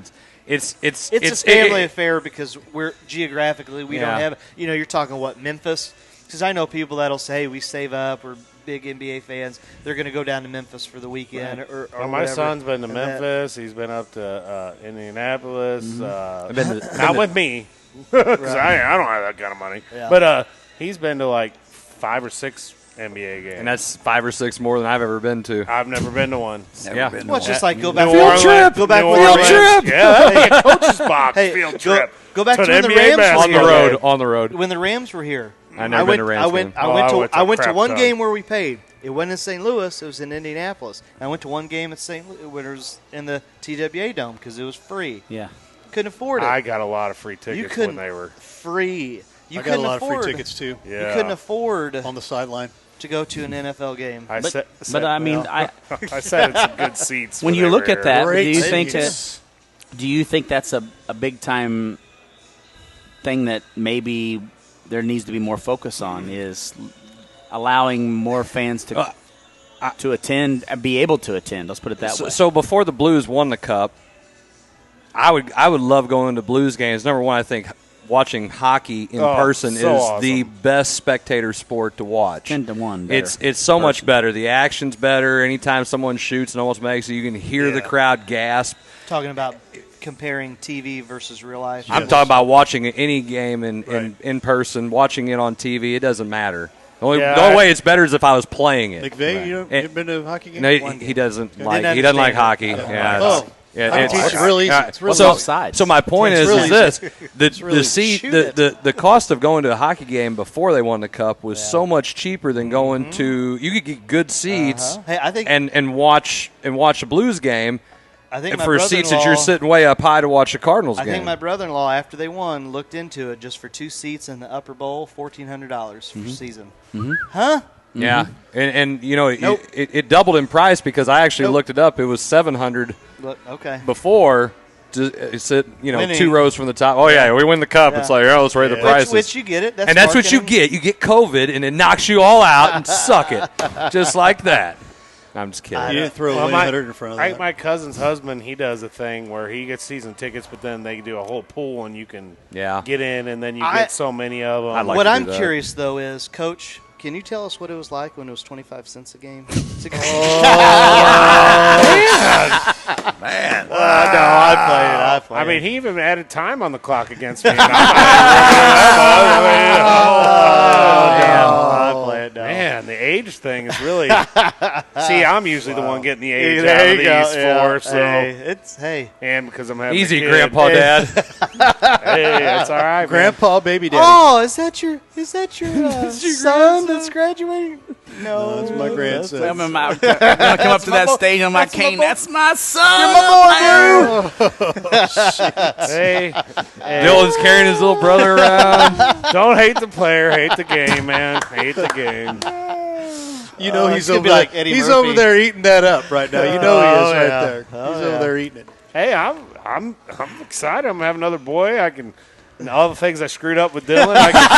it's a family affair because we're geographically we don't have. You're talking Memphis? Because I know people that'll say we save up or big NBA fans. They're going to go down to Memphis for the weekend or my whatever. son's been to Memphis. He's been up to Indianapolis. Not with me because I don't have that kind of money. Yeah. But he's been to like 5 or 6 NBA games. And that's 5 or 6 more than I've ever been to. I've never been to one. It's just like go back field trip. Go back field trip. Yeah, coach's box field trip. Go back to when the NBA Rams were here. On the road. When the Rams were here. I never been to Rams game. I went to one game where we paid. It wasn't in St. Louis. It was in Indianapolis. I went to one game at St. Louis when it was in the TWA Dome because it was free. Yeah. Couldn't afford it. I got a lot of free tickets when they were free. I got a lot of free tickets too. Yeah. You couldn't afford on the sideline. to go to an NFL game. I said I said it's some good seats. When you look at that, do you think that's a big time thing that maybe there needs to be more focus on, is allowing more fans to attend and be able to attend? Let's put it that way. So before the Blues won the Cup, I would love going to Blues games. Number one, I think watching hockey in person is awesome. the best spectator sport to watch. 10-1. It's so much better. The action's better. Anytime someone shoots and almost makes it, you can hear the crowd gasp. Talking about comparing TV versus real life. I'm talking about watching any game in person, watching it on TV. It doesn't matter. The only way it's better is if I was playing it. McVay, you've been to a hockey game? No, he doesn't like hockey. Yeah, it's really easy. It's really so my point is this: the cost of going to a hockey game before they won the Cup was so much cheaper than going to. You could get good seats and watch a Blues game. I think for seats that you're sitting way up high to watch a Cardinals game. I think my brother-in-law, after they won, looked into it just for 2 seats in the upper bowl, $1,400 for season. Huh? Yeah, and it doubled in price because I actually looked it up. It was $700 before to sit 2 rows from the top. Oh yeah, we win the Cup. It's like, let's raise the prices. Which you get it. And that's what you get. You get COVID, and it knocks you all out and suck it, just like that. I'm just kidding. You didn't throw away 100 in front of that. My cousin's husband, he does a thing where he gets season tickets, but then they do a whole pool, and you can get in, and then you get so many of them. What I'm curious, though, is, Coach, can you tell us what it was like when it was 25 cents a game? Man. No, I played. I mean, he even added time on the clock against me. Man, the age thing is really. See, I'm usually the one getting the age out of these four. So and because I'm having easy, a kid. Grandpa, Dad. Hey, it's all right, Grandpa, man. baby, daddy. Oh, is that your son that's graduating? No, that's my grandson. I'm going to come up to that stage on my cane. That's my son. You're my boy, Hey, Dylan's carrying his little brother around. Don't hate the player, hate the game, man. Hate the game. You know he's over there. He's over there eating that up right now. You know he is right there. He's over there eating it. Hey, I'm excited. I'm gonna have another boy. And all the things I screwed up with Dylan, I can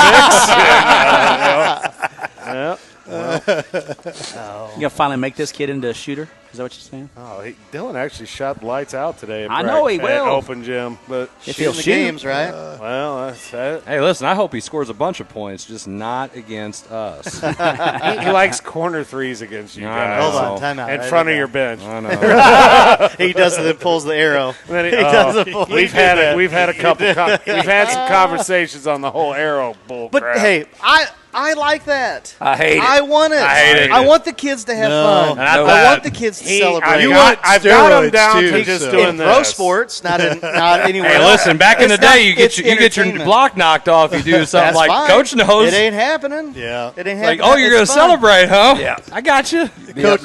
fix. You gonna finally make this kid into a shooter? Is that what you're saying? Oh, Dylan actually shot the lights out today. I know he will. Open gym, but if he'll shoot games, right? Well, that's that. Hey, listen, I hope he scores a bunch of points, just not against us. He likes corner threes against you guys. Hold on, time out. In front of your bench. I know. He does it and pulls the arrow. We've had some conversations on the whole arrow bull But crap. hey, I like that. I hate it. I want it. I hate it. I want the kids to have fun. I want the kids to celebrate. I've got them down to just doing in this. pro sports, not anywhere Hey, else. listen, back in the day, you get your block knocked off. You do something like fine. Coach knows. It ain't happening. Yeah. It ain't Like, happening. you're going to celebrate, huh? Yeah. I got you. Then do it.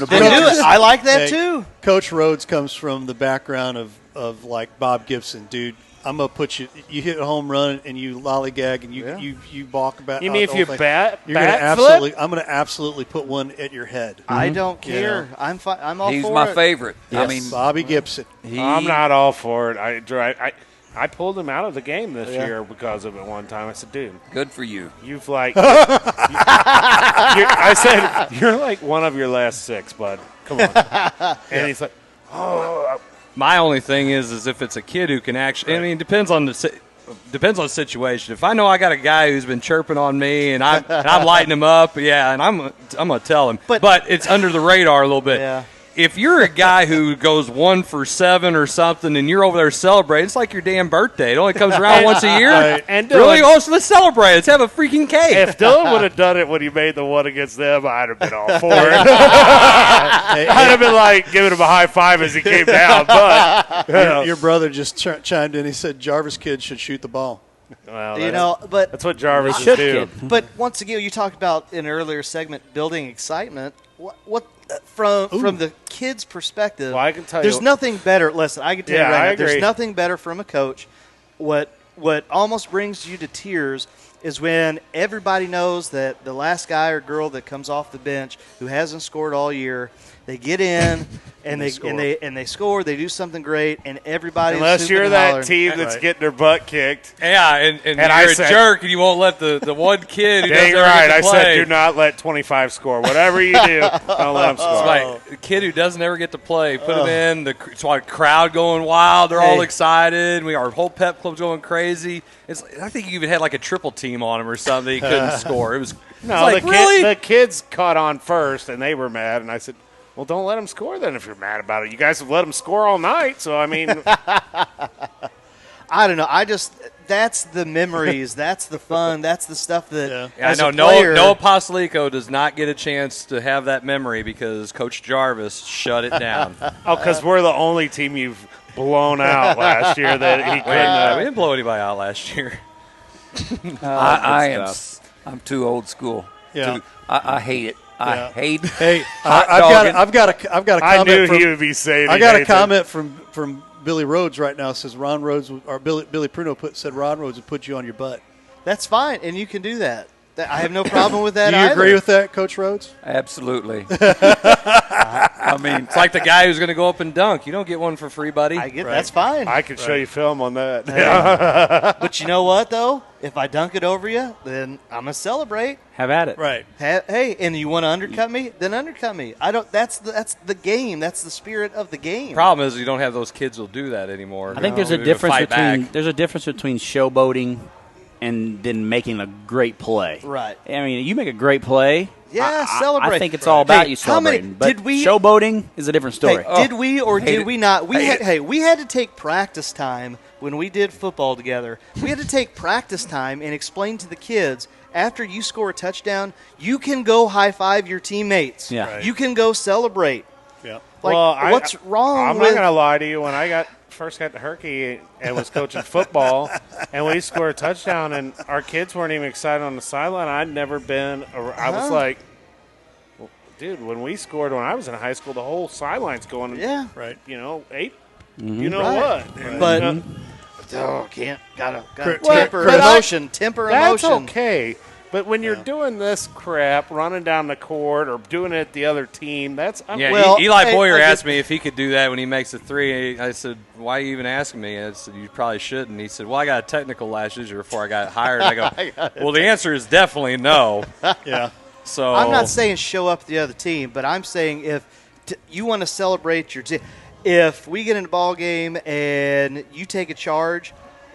I like that too. Coach Rhodes comes from the background of like Bob Gibson, dude. I'm gonna put you. You hit a home run and you lollygag and you balk about. You mean if you bat? You're gonna absolutely. I'm gonna absolutely put one at your head. I don't care. I'm fine. I'm all for it. He's my favorite. Yes. I mean, Bobby Gibson. I'm not all for it. I pulled him out of the game this year because of it one time. I said, dude, good for you. You've like. I said you're like one of your last 6, bud. Come on. And he's like, oh. My only thing is if it's a kid who can actually. I mean, it depends on the situation. If I know I got a guy who's been chirping on me and I'm lighting him up, and I'm gonna tell him. But it's under the radar a little bit. Yeah. If you're a guy who goes 1 for 7 or something and you're over there celebrating, it's like your damn birthday. It only comes around once a year. Right. And really? Oh, so let's celebrate. Let's have a freaking cake. If Dylan would have done it when he made the one against them, I'd have been all for it. I'd have been like giving him a high five as he came down. But your brother just chimed in. He said Jarvis kids should shoot the ball. Well, but that's what Jarvis should do. But once again, you talked about in an earlier segment building excitement. What from the kid's perspective? Well, I can tell there's nothing better. Listen, I can tell you right now. Agree. There's nothing better from a coach. What almost brings you to tears is when everybody knows that the last guy or girl that comes off the bench who hasn't scored all year, they get in and they score. They do something great, and everybody. Unless you're that team that's getting their butt kicked. Yeah, and you're a jerk, and you won't let the one kid who doesn't right. ever get to play. I said do not let 25 score. Whatever you do, don't let them score. Right. The kid who doesn't ever get to play, put him in. The crowd going wild. They're all excited. Our whole pep club's going crazy. I think you even had like a triple team on him or something. He couldn't score. It was the kids caught on first, and they were mad. And I said, well, don't let them score then if you're mad about it. You guys have let them score all night. So, I mean. I don't know. That's the memories. That's the fun. That's the stuff that as I know. a player, Noah Apostolico does not get a chance to have that memory because Coach Jarvis shut it down. Because we're the only team you've blown out last year that he couldn't. We didn't blow anybody out last year. I'm too old school. Yeah. I hate it. I hate. Hey, I've got a comment. I knew he would be saying. I got a comment from Billy Rhodes right now. It says Ron Rhodes or Billy Pruno said Ron Rhodes would put you on your butt. That's fine, and you can do that. I have no problem with that. Do you agree with that, Coach Rhodes? Absolutely. I mean, it's like the guy who's going to go up and dunk. You don't get one for free, buddy. I get that's fine. I can show you film on that. But you know what, though? If I dunk it over you, then I'm gonna celebrate. Have at it. Right. Hey, and you want to undercut me? Then undercut me. I don't. That's the game. That's the spirit of the game. Problem is, you don't have those kids who'll do that anymore. I think there's a difference between showboating and then making a great play. Right. I mean, you make a great play. Yeah, celebrate. I think it's all about you celebrating. But showboating is a different story. Hey, did we or did we not? We had to take practice time when we did football together. We had to take practice time and explain to the kids, after you score a touchdown, you can go high-five your teammates. Yeah. Right. You can go celebrate. Yeah. Like, what's wrong I'm with... not going to lie to you. When I first got to Herky and was coaching football, and we scored a touchdown, and our kids weren't even excited on the sideline, I'd never been – I was like, well, dude, when we scored when I was in high school, the whole sideline's going, right. You know, you know what. Right. But can't gotta temper emotion. That's okay. But when you're doing this crap, running down the court or doing it at the other team, that's Eli Boyer asked me if he could do that when he makes a three. I said, "Why are you even asking me?" I said, "You probably shouldn't." He said, "Well, I got a technical last year before I got hired." I go, "Well, the answer is definitely no." Yeah. So I'm not saying show up the other team, but I'm saying if you want to celebrate your team, if we get in a ball game and you take a charge.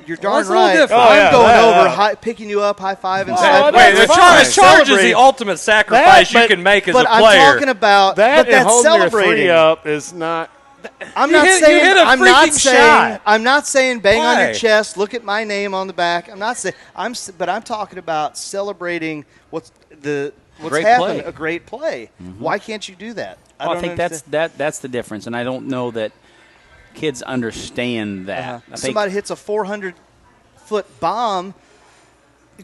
You're darn right. I'm going over, picking you up, high five, and the charge is the ultimate sacrifice you can make as a player. But I'm talking about that. But that's celebrating. Up is not. I'm not saying bang on your chest. Look at my name on the back. I'm not saying. But I'm talking about celebrating what's happened. A great play. Mm-hmm. Why can't you do that? I think that's the difference, and I don't know that kids understand that. If somebody hits a 400-foot bomb,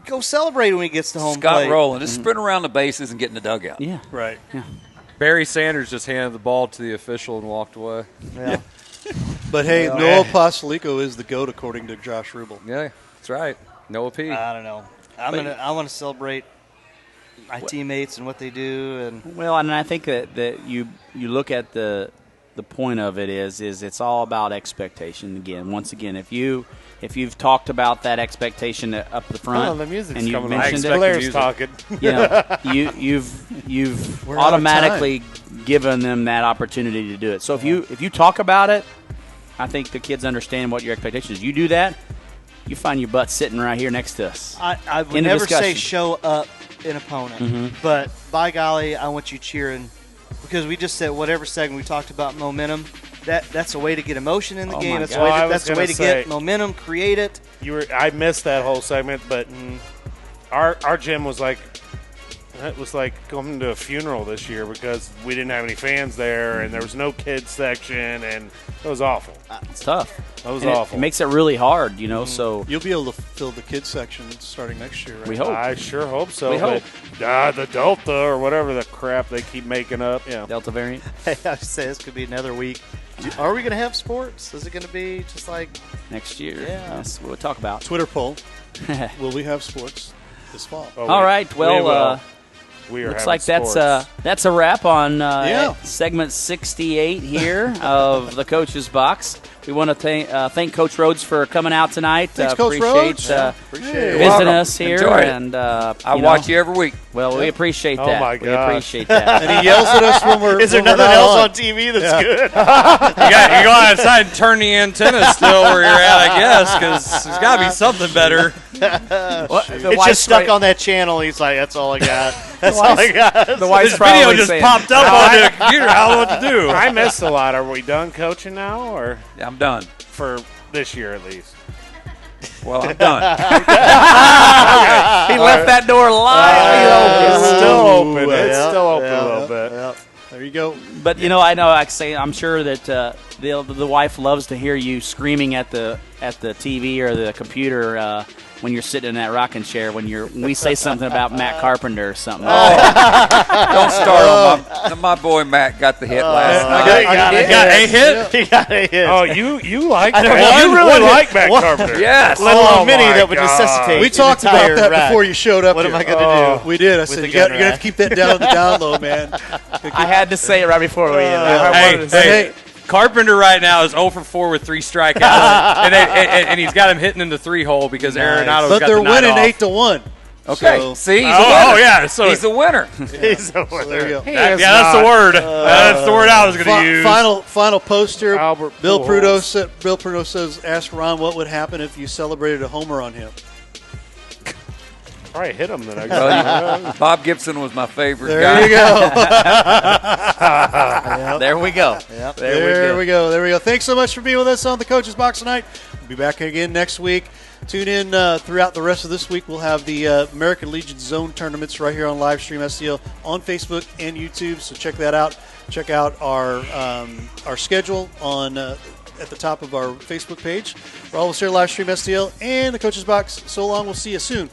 go celebrate when he gets to home plate. Scott Rowland, just sprint around the bases and get in the dugout. Yeah. Right. Yeah. Barry Sanders just handed the ball to the official and walked away. Yeah. But, hey, Noah Apostolico is the GOAT according to Josh Rubel. Yeah, that's right. Noah P. I don't know. I want to celebrate my teammates and what they do. And I think that you look at the point of it is it's all about expectation. Once again, if you've talked about that expectation up the front, the music's and you've coming mentioned on. Blair's talking. You've automatically given them that opportunity to do it. So if you talk about it, I think the kids understand what your expectation is. You do that, you find your butt sitting right here next to us. I would never say show up an opponent, but by golly, I want you cheering. Because we just said whatever segment we talked about momentum, that's a way to get emotion in the game. That's a way to get momentum, create it. I missed that whole segment, but our gym was like it was like going to a funeral this year because we didn't have any fans there and there was no kids section and it was awful. It's tough. That was awful. It makes it really hard, so you'll be able to fill the kids section starting next year, right? We hope. I sure hope so. We hope. The Delta or whatever the crap they keep making up. Yeah. Delta variant. Hey, I say this could be another week. Are we going to have sports? Is it going to be just like next year? Yeah. That's what we'll talk about. Twitter poll. Will we have sports? this fall. All right. Well, we are looks having like sports. that's a wrap on segment 68 here of the Coach's Box. We want to thank Coach Rhodes for coming out tonight. Thanks, Coach Rhodes. Appreciate visiting us here. Enjoy it. And I watch you every week. Well, we appreciate that. Oh my We gosh. appreciate that. And he yells at us when we're. Is there when we're nothing not else on TV that's good? You go outside and turn the antenna still where you're at, I guess, because there's got to be something better. It's just stuck on that channel. He's like, that's all I got. That's all I got. The wife's This video probably just saying, popped up on the computer. I don't know what to do. I missed a lot. Are we done coaching now, or Yeah, I'm done. for this year at least? Well, I'm done. He left that door It's lightly still open. open. It's still open a little bit. There you go. But I know. I'm sure that the wife loves to hear you screaming at the TV or the computer when you're sitting in that rocking chair when we say something about Matt Carpenter or something. Don't start on my boy Matt got the hit last night. He got a hit? He got a hit. Oh, you like I know, that? You really like Matt one- Carpenter. Yes. Let alone many my that would God. necessitate. We an talked about entire that rack. before you showed up What here. am I going to do? We did. I with said, the you're going gun to have rack? to keep that down on the down low, man. I had to say it right before we. I wanted to say it. Carpenter right now is 0 for 4 with 3 strikeouts, and he's got him hitting in the 3-hole because Arenado's But got they're the night winning off. 8-1. Okay. So- See, he's a winner. yeah. So He's a winner. He's a winner. there you go. that's the word. That's the word I was going to use. Final post here. Albert Bill Pujols. Prudo says, ask Ron what would happen if you celebrated a homer on him. Probably hit him the next Well, Bob Gibson was my favorite There guy. you go. There we go. Yep. There we go. There we go. Thanks so much for being with us on the Coach's Box tonight. We'll be back again next week. Tune in throughout the rest of this week. We'll have the American Legion Zone tournaments right here on Livestream STL on Facebook and YouTube. So check that out. Check out our schedule on at the top of our Facebook page. For all of us here, Livestream STL and the Coach's Box. So long. We'll see you soon.